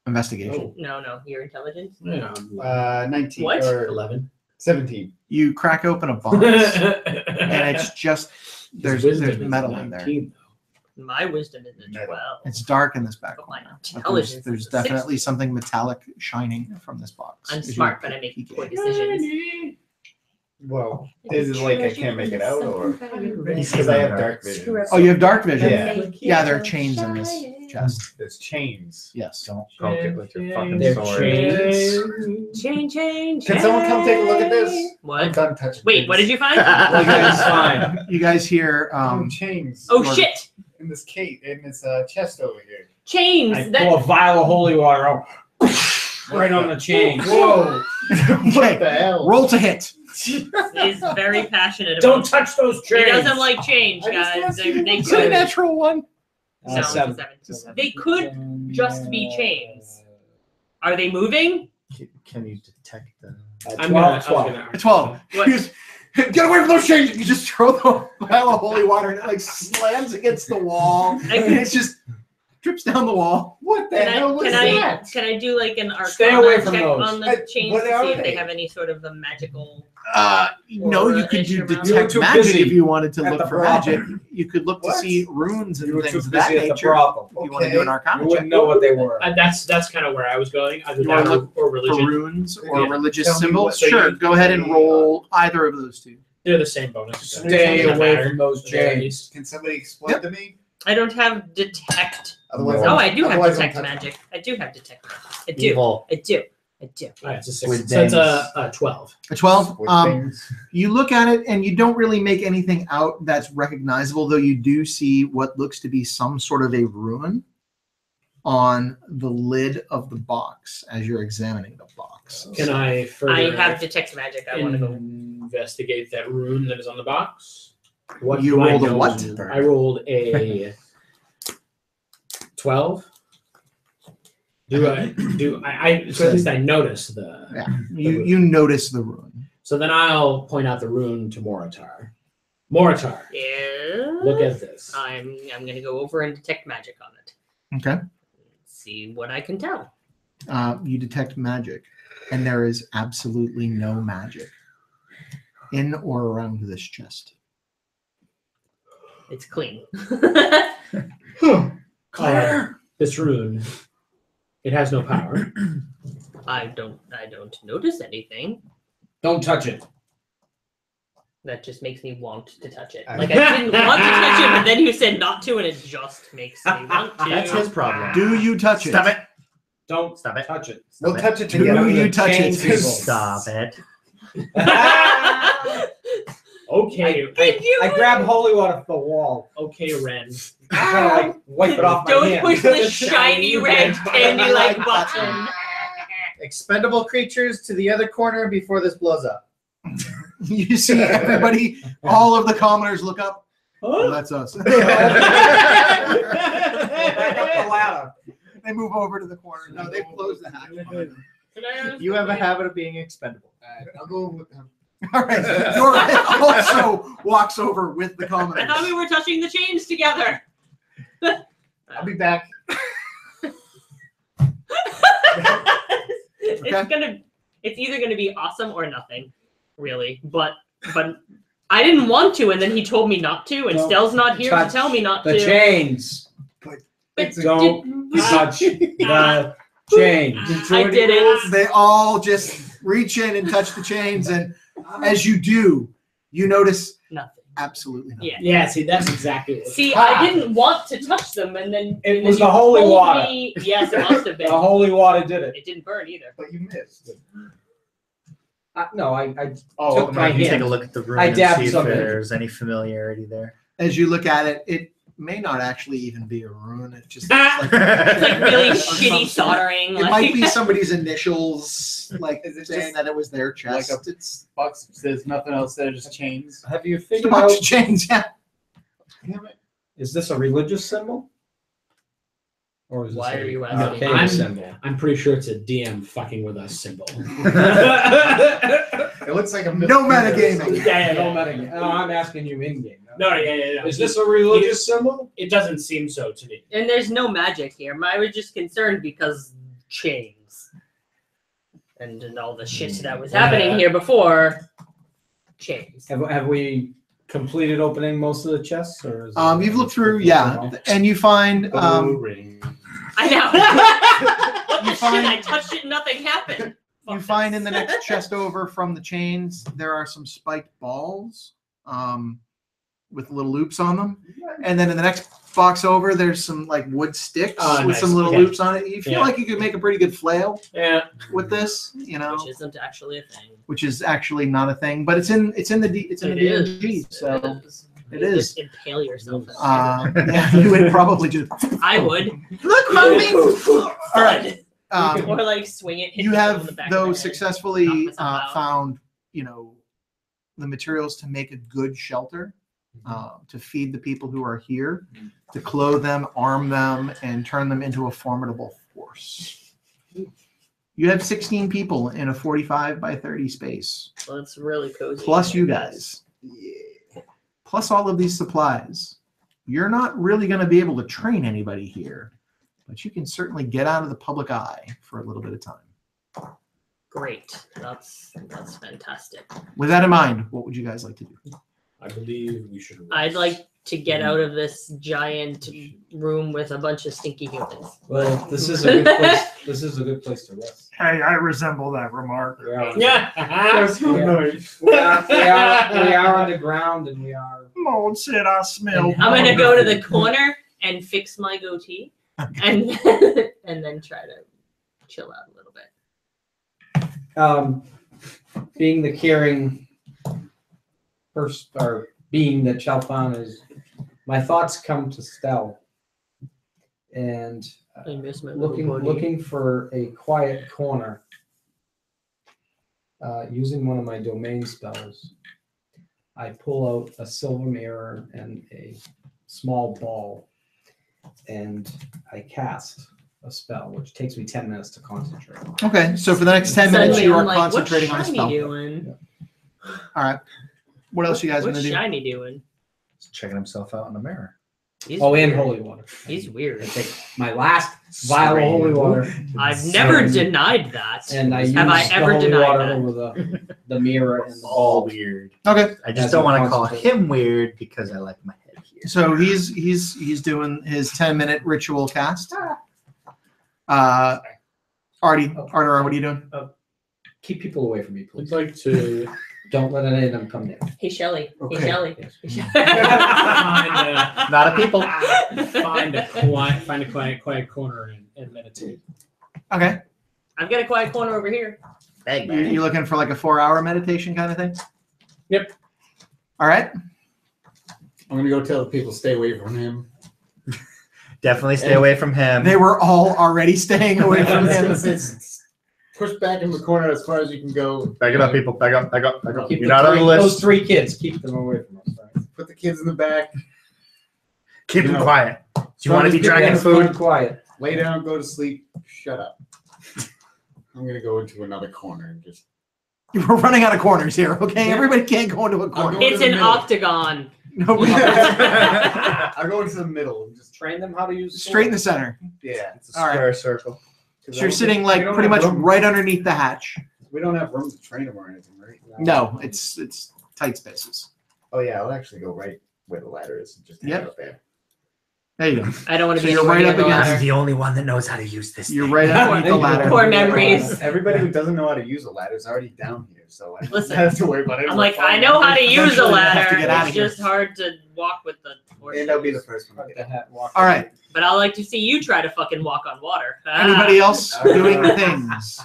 Investigation. No, you're intelligent. Yeah, 19 What? or 11. 17. You crack open a box, and it's just there's wisdom is metal in there. 19, My wisdom is a Metal. 12. It's dark in this back But my corner. But intelligence there's is a definitely 60. something metallic shining from this box. I'm as you smart, but I make peek poor in. decisions. Well, is it like I can't make it out, or He's because I have dark. dark vision? Oh, you have dark vision? Yeah. Yeah, there are chains in this chest. There's chains. Yes. Don't poke it with your fucking They're sword. chains. Chain. Can someone come take a look at this? I'm What? done touching. Wait, what did you find? You guys, fine. you guys hear chains. Oh shit! In this chest over here. Chains. I That pull a vial of holy water out, right on the chain. Whoa! What Okay, the hell? roll to hit. is very passionate Don't about. touch those He chains. doesn't like change, I just guys. can't see They Is it a could. natural one? No, it's a 7. 7. They could just be chains. Are they moving? Can you detect the? I'm gonna, I was 12. gonna- A 12. What? You just, get away from those chains! You just throw the vial of holy water and it like slams against the wall. And it just drips down the wall. What the hell was that? Can I do like an Stay away arcana from check those. on the chains What to are see if they they? have any sort of a magical? No, you could do Or detect You were too magic busy if you wanted to at look the for brothel. magic. You could look to What? see runes You and were too things busy of that at the nature. brothel. If you want to do an You arcana check. wouldn't know what they were. That's kind of where I was going. Either You wanna that look or For religion. runes or Yeah. religious Tell me symbols? what- so Sure, you- go ahead and roll either of those two. They're the same bonus. so it Stay doesn't away matter. from those They're at chains. least- Can somebody explain to me? I don't have detect. Otherwise, Oh, I do have otherwise I'm detect touching. magic. I do have detect magic. I do. Evil. I do. I do. All right, it's a 6. With So it's things. a 12. A 12. With things. You look at it and you don't really make anything out that's recognizable, though you do see what looks to be some sort of a rune on the lid of the box as you're examining the box. Can I further I have detect magic. I want to go. investigate that rune that is on the box? What You do I rolled a know? what? I rolled a 12. So at least I notice the. Yeah, you notice the rune. So then I'll point out the rune to Moritar. Moritar, Yeah. look at this. I'm gonna go over and detect magic on it. Okay. See what I can tell. You detect magic, and there is absolutely no magic in or around this chest. It's clean. This rune, it has no power. I don't notice anything. Don't touch it. That just makes me want to touch it. I- Like I didn't want to touch it, but then you said not to, and it just makes me want to. That's his problem. Do you touch it? Stop it. Don't Stop it. touch it. Stop We'll it. touch it Do together. you touch Chain it? people. Stop it. Okay, I grab holy water from the wall. okay, Ren. I kind of like wipe it off my Don't hand. push the shiny red candy-like button. Expendable creatures to the other corner before this blows up. You see everybody, all of the commoners look up. Oh, that's us. Back up the ladder. They move over to the corner. No, they close the hatch. You have a habit of being expendable. I'll go with him. All right. Dora also walks over with the commoners. I thought we were touching the chains together. I'll be back. It's either gonna be awesome or nothing, really. But I didn't want to, and then he told me not to, and Don't Stell's not here to touch tell me not The to. chains. But Don't touch the chains. I did it. They all just reach in and touch the chains, and as you do, you notice Nothing. absolutely nothing. Yeah. Yeah, see, that's exactly what. See, I didn't want to touch them, and then It and was then the you holy told water. me- yes, it must have The been. holy water did it. It didn't burn either. But you missed. No, I Oh, took my you take hand. a look at the room I and dabbed see if some in it. there's any familiarity there. As you look at it, it may not actually even be a rune. It just Ah! looks like, It's like really Or shitty something. soldering. It Like, might be somebody's initials, like Is it saying just that it was their chest. like It's box? There's nothing else there, just chains. Have you just a figured box out, of chains. Yeah. Damn it. is this a religious symbol? Or is this Why a are you asking? arcane I'm- symbol? I'm pretty sure it's a DM fucking with us symbol. It looks like a No metagaming. Yeah, No, no, I'm asking you in game. No, yeah. Is this a religious symbol? It doesn't seem so to me. and there's no magic here. I was just concerned because chains and all the shit that was happening here before. Chains. Have we completed opening most of the chests, or is You've looked through, yeah, and you find ring. I know. What the shit? find- I touched it and nothing happened. you Fuck find this. in the next chest over from the chains there are some spiked balls with little loops on them, and then in the next box over there's some like wood sticks Oh, with nice. some little Okay. loops on it. You feel Yeah. like you could make a pretty good flail Yeah. with this, you know, Which isn't actually a thing. which is actually not a thing, but it's in the DMG, so It is. it You is. just impale yourself. Yeah, you would probably just. I would. Look, mommy. All right. Or like swing it. Hit You people in have the back of though the head, successfully knock myself out. found, the materials to make a good shelter, to feed the people who are here, to clothe them, arm them, and turn them into a formidable force. You have 16 people in a 45 by 30 space, Well, it's really cozy. plus you guys, plus all of these supplies. You're not really going to be able to train anybody here, but you can certainly get out of the public eye for a little bit of time. Great. That's fantastic. With that in mind, what would you guys like to do? I believe we should. I'd like to get out of this giant room with a bunch of stinky humans. Well, this is a good place. This is a good place to rest. Hey, I resemble that remark. We are, Yeah. That's so nice. we are on the ground, and we are. Mold said I smell. I'm gonna go to the corner and fix my goatee, and and then try to chill out a little bit. Being the caring person, or being that Chalfan is, my thoughts come to Stell, and I miss my little buddy. looking for a quiet corner. Using one of my domain spells, I pull out a silver mirror and a small ball, and I cast a spell, which takes me 10 minutes to concentrate. Okay, so for the next 10 minutes, Suddenly you I'm are like, concentrating on a what's spell. Shiny doing? All right. What else you guys What's gonna do? Shiny doing? He's checking himself out in the mirror. He's Oh, and weird. holy water. He's weird. I take my last vial of holy water, I've never So- denied that. and I use Have I the ever holy denied water that? over the mirror and the All ball. weird. Okay, I just As don't a want to call concentrate. him weird because I like my head here. so he's doing his 10-minute ritual cast. Artie, Arter, what are you doing? Keep people away from me, I'd please. like to Don't let any of them come near. Hey Shelly. Okay. Hey Shelly. Yes. Hey, Shelley. Not a people. find a quiet corner and meditate. Okay, I've got a quiet corner over here. you looking for like a 4-hour meditation kind of thing? Yep. All right. I'm gonna go tell the people stay away from him. Definitely stay away from him. They were all already staying away from him. Push back in the corner as far as you can go. Back it up, people. Back up, back up, back up. Keep You're not on the those list. 3 kids. Keep them away from us. Right? Put the kids in the back. Keep them No. quiet. Do you want to be dragging Keep them food? quiet. Lay down, go to sleep. Shut up. I'm gonna go into another corner and just. We're running out of corners here. Okay, everybody can't go into a corner. Go It's to the an middle. octagon. Nobody. I'll go into the middle and just. Train them how to use the Straight in the sword. center. Yeah. It's a All right. square circle. So you're sitting like pretty much right underneath the hatch. We don't have room to train them or anything, right? No, it's tight spaces. Oh yeah, I'll actually go right where the ladder is and just hang Yep. out there. There you go. I don't want to So be you're anywhere right near up the against- ladder. the only one that knows how to use this. You're right underneath the ladder. Poor memories. Everybody who doesn't know how to use a ladder is already down here, so I don't Listen, have to worry about it. I'm like, I know how to use a Eventually we'll have to ladder. get outta It's here. just hard to walk with the horse. And I'll be the first one. to The get hat walk. All right. But I like to see you try to fucking walk on water. Anybody else All right. doing things?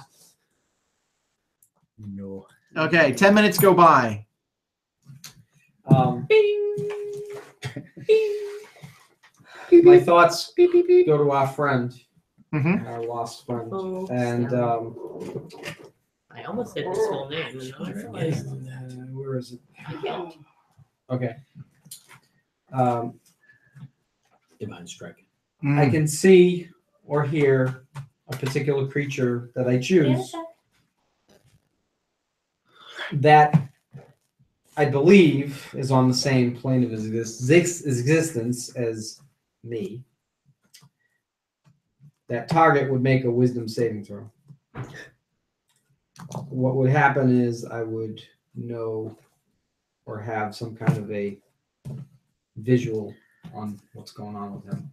No. Okay, 10 minutes go by. My thoughts go to our friend, Mm-hmm. our lost friend, Oh, and I almost said his full name. And now I realize where is it? I can't. Okay. Divine strike. I can see or hear a particular creature that I choose that I believe is on the same plane of existence as me. That target would make a wisdom saving throw. What would happen is I would know or have some kind of a visual on what's going on with him.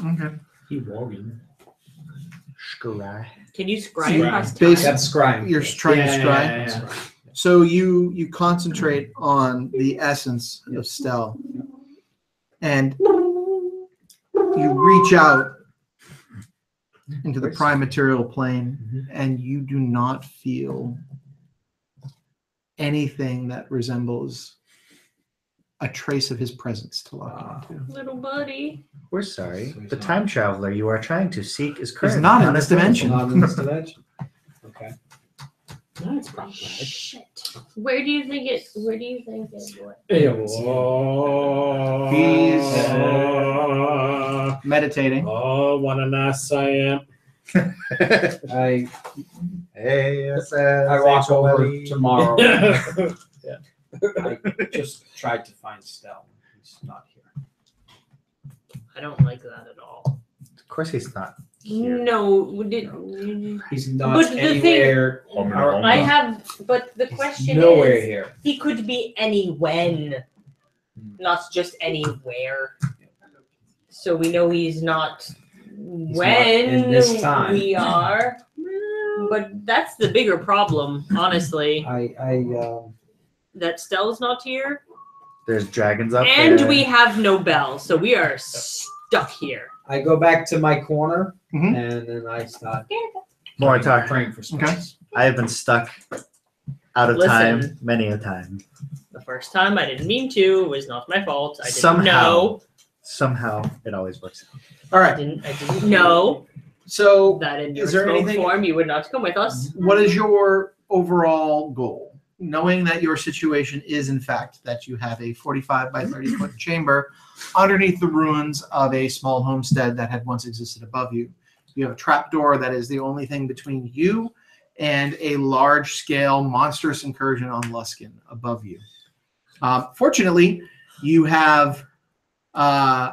Okay. He walking. Scry. Can you scry You across time? basi- That's scrying. You're trying to scry. Yeah. So you concentrate on the essence of Stell, and you reach out into the prime material plane, and you do not feel anything that resembles a trace of his presence to lock into. Little buddy. We're sorry. So he's The not- time traveler you are trying to seek is currently not in on this his way. dimension. Not in this dimension. Okay. That's problematic. Shit. Where do you think it went? He's meditating. Oh, what a nice I am. I I walk over tomorrow. Yeah. I just tried to find Stell. He's not here. I don't like that at all. Of course he's not here. No, He's not But the thing- anywhere. I have, but the question Nowhere is, here. he could be any when, not just anywhere. So we know he's not when in this time. we are. But that's the bigger problem, honestly. That Stell's not here, There's dragons up and there. we have no bell, so we are stuck here. I go back to my corner Mhm. and then I start More talk. praying for space. I have been stuck out of Listen. time many a time. The first time I didn't mean to. It was not my fault. I didn't Somehow. know. Somehow it always works out. All I right. didn't know So, that in your is there smoke anything- form you would not come with us. what is your overall goal? Knowing that your situation is, in fact, that you have a 45 by 30 foot chamber underneath the ruins of a small homestead that had once existed above you. You have a trapdoor that is the only thing between you and a large scale monstrous incursion on Luskin above you. Fortunately, you have an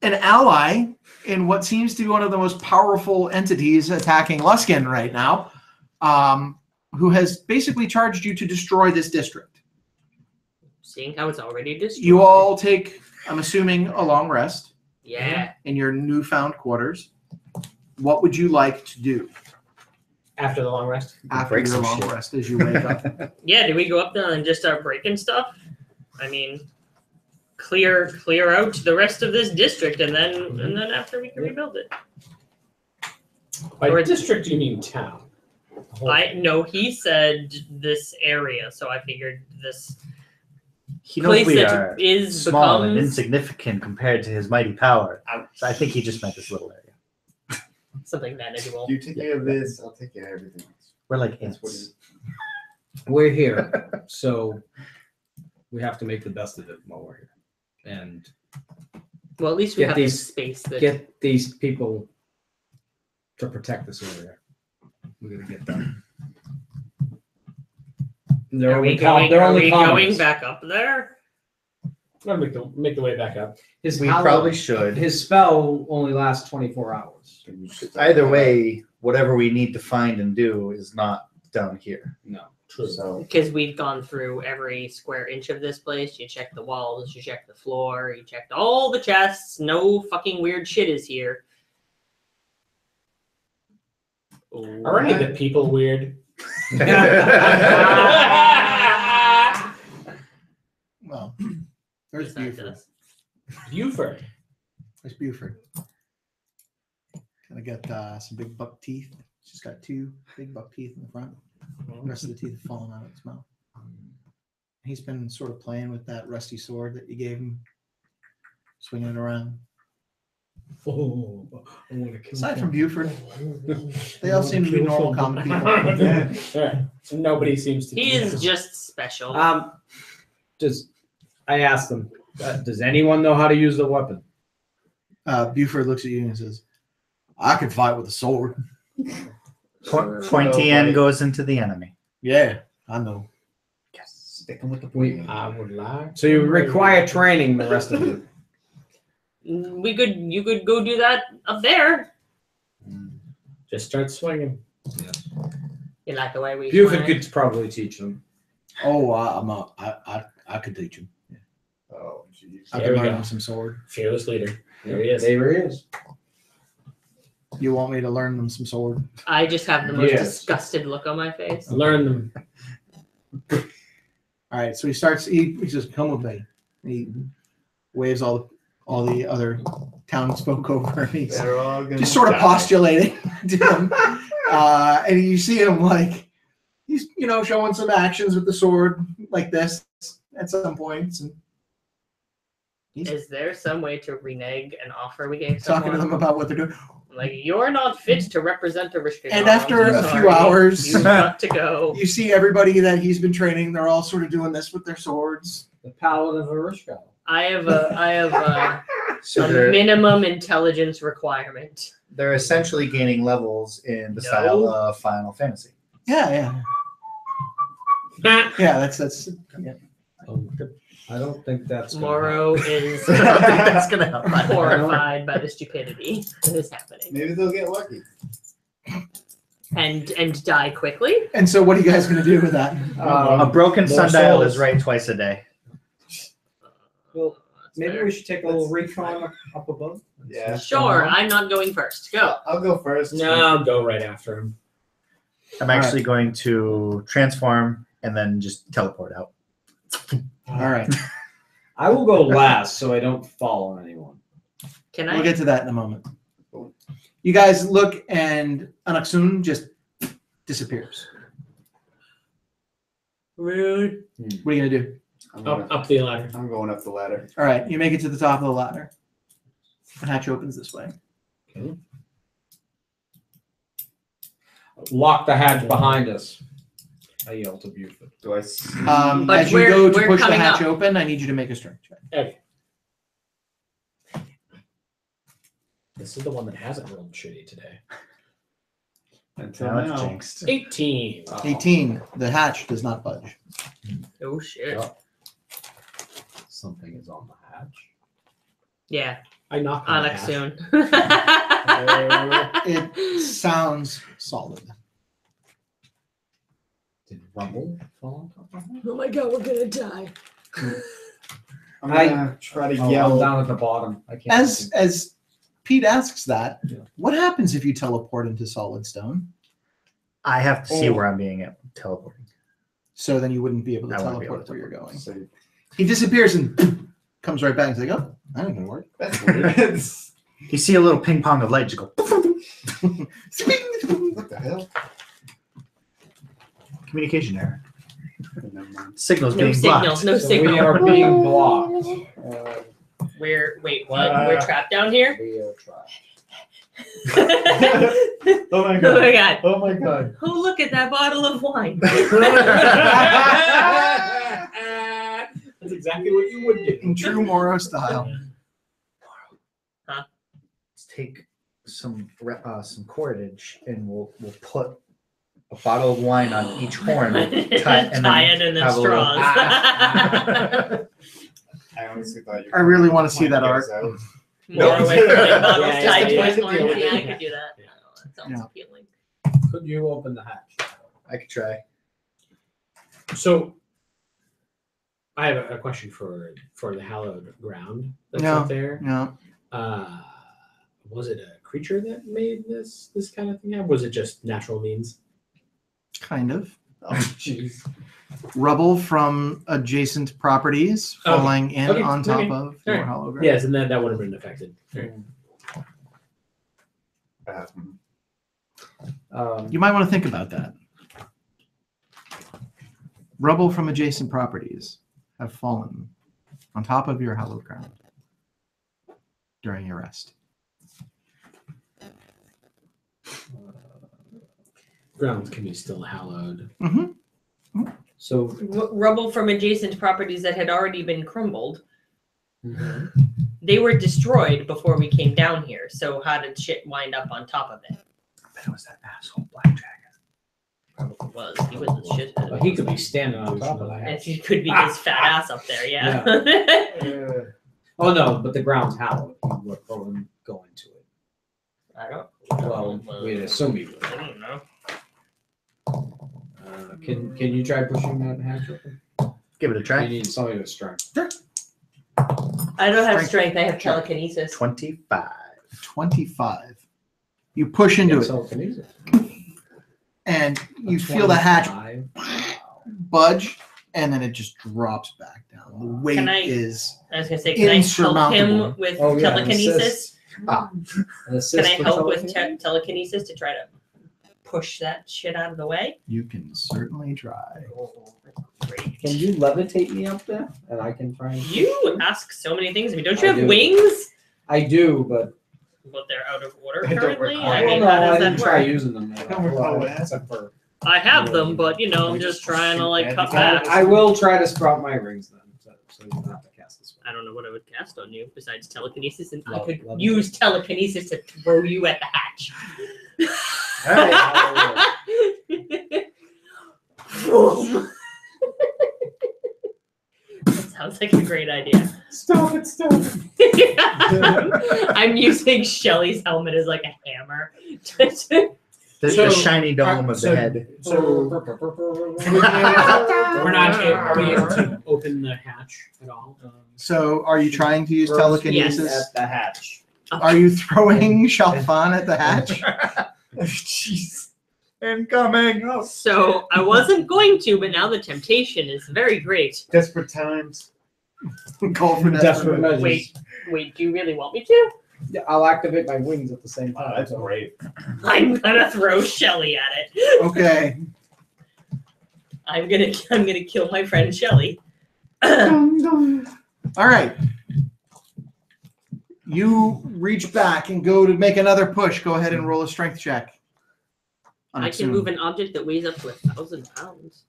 ally in what seems to be one of the most powerful entities attacking Luskin right now, who has basically charged you to destroy this district. Seeing how it's already destroyed. You all take, I'm assuming, a long rest Yeah. in your newfound quarters. What would you like to do After the long rest. after break your some long shit. rest as you wake up? Yeah, do we go up there and just start breaking stuff? I mean, clear out the rest of this district, and then after we can rebuild it. By Or- district, you mean town. The whole- He said this area, so I figured this He knows place we that are is small and becomes insignificant compared to his mighty power. So I think he just meant this little area. something manageable. You take care of this, I'll take care of everything else. We're like That's what ants. We're here, so we have to make the best of it while we're here, and Well, at least we Get have these- this space that get these people to protect this area. We're gonna get them. They're Are we only going? they're Are only we going commoners. back up there? Gotta make the way back up. His We power- probably should. His spell only lasts 24 hours. Either way, whatever we need to find and do is not down here. No. True. So Because we've gone through every square inch of this place. You checked the walls, you checked the floor, you checked all the chests. No fucking weird shit is here. Are any of the people weird? Well, there's Buford. Buford. There's Buford. Kind of got some big buck teeth. She's got 2 big buck teeth in the front. The rest of the teeth have fallen out of its mouth. He's been sort of playing with that rusty sword that you gave him, swinging it around. Oh, I want to kill Aside him. from Buford, they all seem to be normal, common people. Yeah. Alright. So nobody seems to be. He is just special. I asked them, does anyone know how to use the weapon? Buford looks at you and says, I can fight with a sword. pointy end goes into the enemy. Yeah, I know. Yes. Sticking with the We- I would like. So you require training, the rest of you. You could go do that up there. Just start swinging. You like the way we Buford swing? could probably teach them. Oh, I could teach him. Oh, jeez. I There could we learn go. him some sword. Fearless leader. There he is. There he is. You want me to learn them some sword? I just have the most Yes. disgusted look on my face. Learn them. All right. So he starts. He says, "Come with me." He waves all the other townsfolk over. And he's They're all gonna just sort of die. postulating to him, and you see him like he's showing some actions with the sword like this at some points, and he's Is there some way to renege an offer we gave talking to someone? them about what they're doing. Like, you're not fit to represent a Rishka. And after a few hours, you've got to go. you see everybody that he's been training. They're all sort of doing this with their swords. The Paladin of Erishka. I have a So they're, minimum intelligence requirement. they're essentially gaining levels in the No. style of Final Fantasy. Yeah. That's yeah. I don't think that's gonna Morrow is That's gonna help. horrified by the stupidity that is happening, Maybe they'll get lucky. and die quickly. And so, what are you guys going to do with that? A broken More sundial souls. is right twice a day. Well, That's maybe fair. we should take a little recon up above. Yeah. Sure, I'm not going first. Go. I'll go first. No, I'll go right after him. I'm actually going to transform and then just teleport out. All right, I will go last so I don't follow anyone. Can we'll I? get to that in a moment. You guys look, and Anaksun just disappears. Rude. What are you going to do? Up the ladder. I'm going up the ladder. All right, you make it to the top of the ladder. The hatch opens this way. Lock the hatch behind us. I yell to Buford. Do I? But As you we're- go to we're push the coming hatch up. open, I need you to make a strength check. Okay. This is the one that hasn't rolled shitty today. Until Now it's now. jinxed. 18. 18. The hatch does not budge. Oh shit. Yep. Something is on the hatch. Yeah, I knock on the Alex hatch. soon. It sounds solid. Did rumble fall on top of the hatch? Oh my god, we're gonna die. I'm gonna try to Oh, yell. I'm down at the bottom. I can't. As Pete asks that, Yeah. what happens if you teleport into solid stone? I have to see Oh. where I'm being teleporting. So then you wouldn't be able to I wouldn't be teleport able to where you're going. So He disappears and comes right back. He's like, oh, that ain't gonna work. that's weird. You see a little ping pong of light just go. What the hell? Communication error. Never mind. Signals No being signal. blocked. No So we signal. are being blocked. Wait, what? We're trapped down here? We are trapped. Oh Oh my my god. god. Oh my god. Oh, look at that bottle of wine. That's exactly what you would do. In true Moro style. Let's take some cordage and we'll put a bottle of wine on each horn. Tie it in the have a little- straws. I honestly thought you. I really want to see that art. More with wine bottles Yeah, tied to yeah, his yeah. horns. Yeah, I could do that. That sounds Yeah. appealing. Could you open the hatch? I could try. So, I have a question for the hallowed ground that's Yeah. up there. Yeah. Was it a creature that made this kind of thing happen? Was it just natural means? Kind of. Oh jeez. Rubble from adjacent properties Okay. falling in Okay. on top Okay. of your Alright. hollow ground. Yes, and then that would have been affected. You might want to think about that. Rubble from adjacent properties have fallen on top of your hallowed ground during your rest. Grounds can be still hallowed. Mm-hmm. So Rubble from adjacent properties that had already been crumbled. They were destroyed before we came down here. So how did shit wind up on top of it? I bet it was that asshole black dragon. Probably was. He was a shithead. he could be standing on top of the And hatch. he could be his fat ass up there. Yeah. Oh no, but the ground's hallowed. He would probably go into it. I don't. Well, we'd assume he would. I don't know. Can you try pushing that hatch open? Give it a I try. need something with strength. I don't have strength. I have telekinesis. 25. 25. You push into it, Telekinesis. and you feel the hatch 25. budge, and then it just drops back down. The weight Can I- is I was gonna say, can I help him with Oh, yeah, telekinesis? An Can assist I help with telekinesis? telekinesis to try to push that shit out of the way? you can certainly try. Great. Can you levitate me up there? And I can try and... You ask so many things. I mean, don't you I have do. wings? I do, but... But they're out of order They don't currently. require- I mean, Well, how no, I does didn't that try work? using them. Well, Except for... I have them, but you know, I'm just trying to like cut back. I will try to sprout my rings then, so you don't have to cast this I don't know what I would cast on you besides telekinesis, and I Love- could love use telekinesis to throw you at the hatch. Boom. That sounds like a great idea. Stop it, stop it. I'm using Shelly's helmet as like a hammer. The So- shiny dome of so- the head. So we're not. Are we able to open the hatch at all? So, are you trying to use First telekinesis? Yes. At the hatch. Are you throwing Shalfan at the hatch? Jeez. Incoming. Oh, So I wasn't going to, but now the temptation is very great. Desperate times. Call for Desperate desperate. measures. Wait, do you really want me to? Yeah, I'll activate my wings at the same time. That's great. I'm gonna throw Shelly at it. Okay. I'm gonna kill my friend Shelly. All right. You reach back and go to make another push. Go ahead and roll a strength check. I can move an object that weighs up to 1,000 pounds.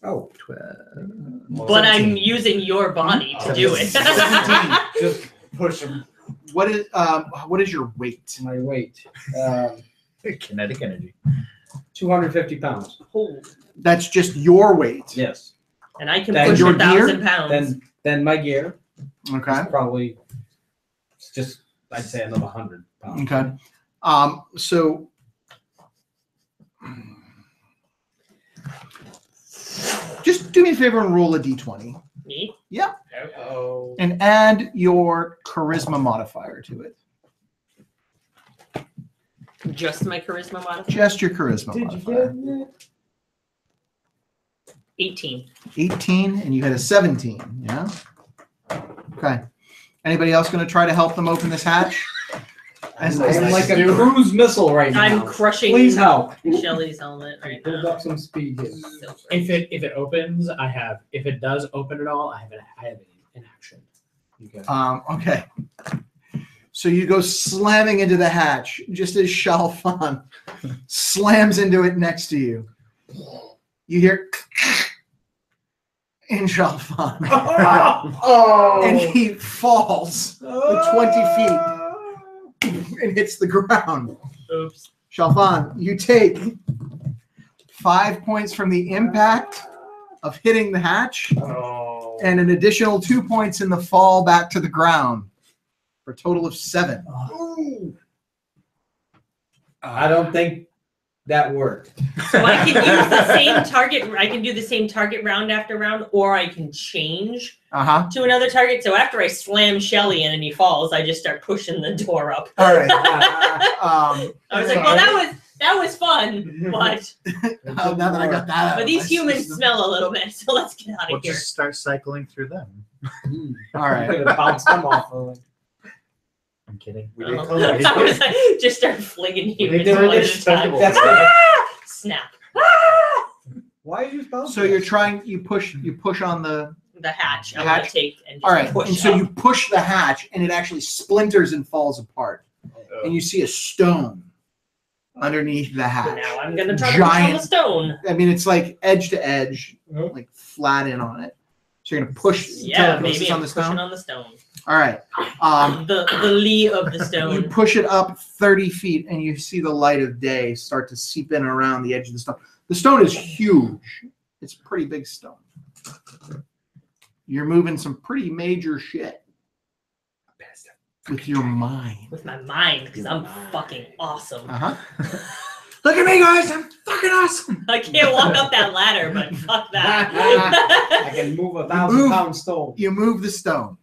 Oh, 12. But I'm using your body to do it. Just push him. What is your weight? my weight. Kinetic energy. 250 pounds. Oh, That's just your weight. Yes. and I can Then push your 1,000 pounds. Then my gear Okay. is probably just, I'd say, another 100 pounds. Okay. So just do me a favor and roll a d20 Me? Yeah. Oh. and add your charisma modifier to it. Just my charisma modifier? Just your charisma Did you modifier. get it? 18. 18, and you had a 17. Yeah. Okay. Anybody else going to try to help them open this hatch? As I'm they like a do? cruise missile right now. I'm crushing Please help. Shelly's helmet right Build now. up some speed here. If it opens, I have. If it does open at all, I have an action. Okay. Okay. So you go slamming into the hatch just as Shalfan slams into it next to you. You hear in Shalfan. And he falls 20 feet and hits the ground. Oops. Shalfan, you take 5 points from the impact of hitting the hatch Oh. and an additional 2 points in the fall back to the ground for a total of 7. I don't think that worked. So I can use the same target. I can do the same target round after round, or I can change Uh-huh. to another target. So after I slam Shelly in and he falls, I just start pushing the door up. All right. I was like, well, that was fun, but Now that I got that out but of these my humans system. smell a little bit, so let's get out We'll of here. just start cycling through them. All right. Could have bounced them off. I'm kidding. We I didn't call it. was like, just start flinging humans they were one at a expendable. time. That's good. Snap. Why are you bouncing? So you're trying. You push on the. The hatch. The I'm gonna hatch? take and just All right. push And so up. you push the hatch, and it actually splinters and falls apart, and you see a stone underneath the So hatch. now I'm gonna try to push on Giant. the stone. I mean, it's like edge to edge, Oh. like flat in on it. So you're gonna push. Yeah, telekinesis maybe on I'm the pushing stone. on the stone. All right. The lee of the You stone. push it up 30 feet, and you see the light of day start to seep in around the edge of the stone. The stone is huge. It's a pretty big stone. You're moving some pretty major shit with your mind. With my mind, because I'm fucking awesome. Uh-huh. Look at me, guys! I'm fucking awesome. I can't walk up that ladder, but fuck that. I can move a 1,000-pound stone. You move the stone,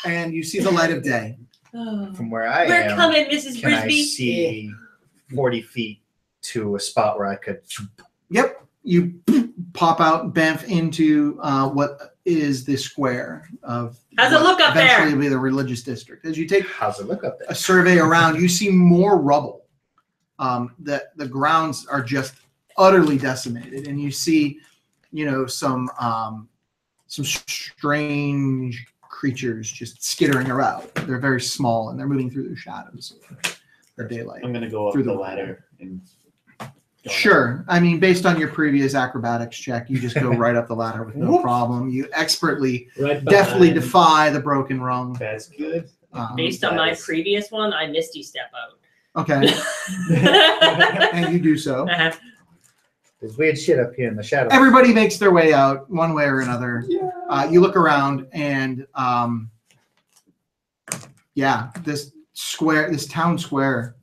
and you see the light of day. From where I We're am, coming, Mrs. can I Frisbee. see 40 feet to a spot where I could? Yep, you pop out, bamf into what is the square of. How's it look up there? Eventually, will be the religious district. As you take How's it look up there? a survey around, you see more rubble. The grounds are just utterly decimated, and you see, some strange creatures just skittering around. They're very small, and they're moving through the shadows of the daylight. I'm gonna go up Through the the ladder and. Sure. I mean, based on your previous acrobatics check, you just go right up the ladder with no problem. You expertly, Right deftly behind. defy the broken rung. That's good. Based on my previous one, I Misty step out. Okay, and you do so. There's weird shit up here in the shadows. Everybody makes their way out one way or another. You look around, and this town square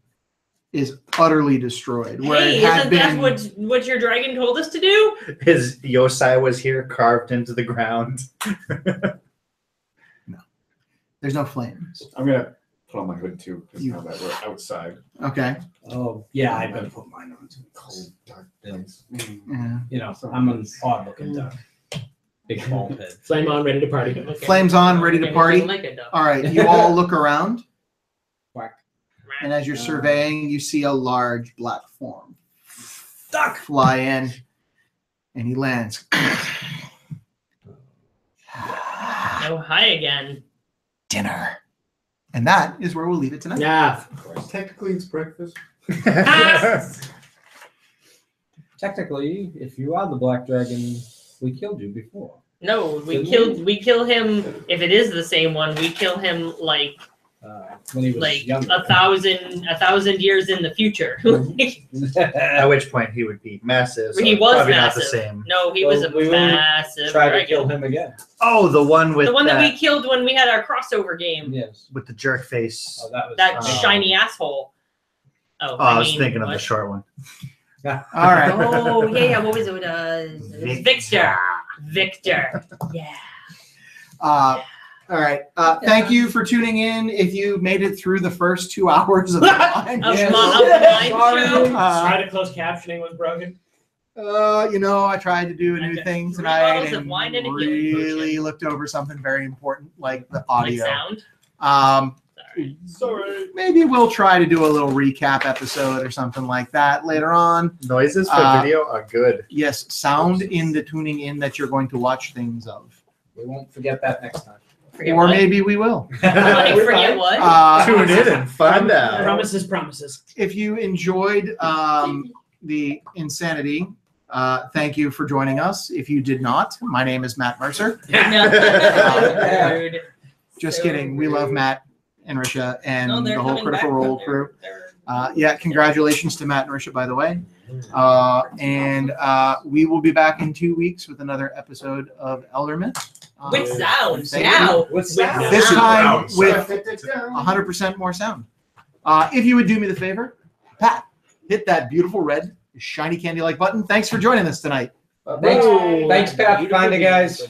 is utterly destroyed. Where Hey, it had isn't that been, what your dragon told us to do? His Yosai was here, carved into the ground. there's no flames. I'm gonna put on my hood too, because You- now that we're outside. Okay. Oh, yeah, I better put mine on too. Cold, dark days. Yeah. I'm an odd looking duck. Big bald head. Flame on, ready to party. Okay. Flames on, ready to Anything party. like it, though. All right. You all look around, Quack. and as you're surveying, you see a large black form fly in, and he lands. Oh, hi again. Dinner. And that is where we'll leave it tonight. Yeah, of course. Technically, it's breakfast. Technically, if you are the black dragon, we killed you before. No, we Didn't kill him. If it is the same one, we kill him like When he was younger. 1,000 years in the future. At which point he would be massive. So He was probably massive. not the same. No, he Well, was a we will massive Try to dragon. kill him again. Oh, the one with The one that we killed when we had our crossover game. Yes. with the jerk face. Oh, that was That Oh. shiny asshole. Oh, Oh, I was mean, thinking of the what? short one. All right. Oh, yeah. What was it? Victor. Victor. Yeah. All right. Thank you for tuning in. If you made it through the first 2 hours of the line, Of Yes. my mind Sorry. show. Sorry, the closed captioning was broken. I tried to do a new Okay. thing 3 tonight bottles of and wine and a healing really potion. looked over something very important, like the Like audio. sound. Sorry. Maybe we'll try to do a little recap episode or something like that later on. Noises for video are good. Yes, sound in the tuning in that you're going to watch things of. We won't forget that next time. Forget Or what? maybe we will. Like, forget what? Tune in and find out. Promises. If you enjoyed the insanity, thank you for joining us. If you did not, my name is Matt Mercer. No. Rude. Just So kidding. We love rude. Matt and Risha and No, they're the whole coming Critical back. Role They're- crew. they're- Congratulations to Matt and Risha, by the way. And we will be back in 2 weeks with another episode of Eldermythe. With sound. thank Now. With sound. This time Sound. with 100% more sound. If you would do me the favor, Pat, hit that beautiful red shiny candy-like button. Thanks for joining us tonight. Thanks, Pat. Kinda guys.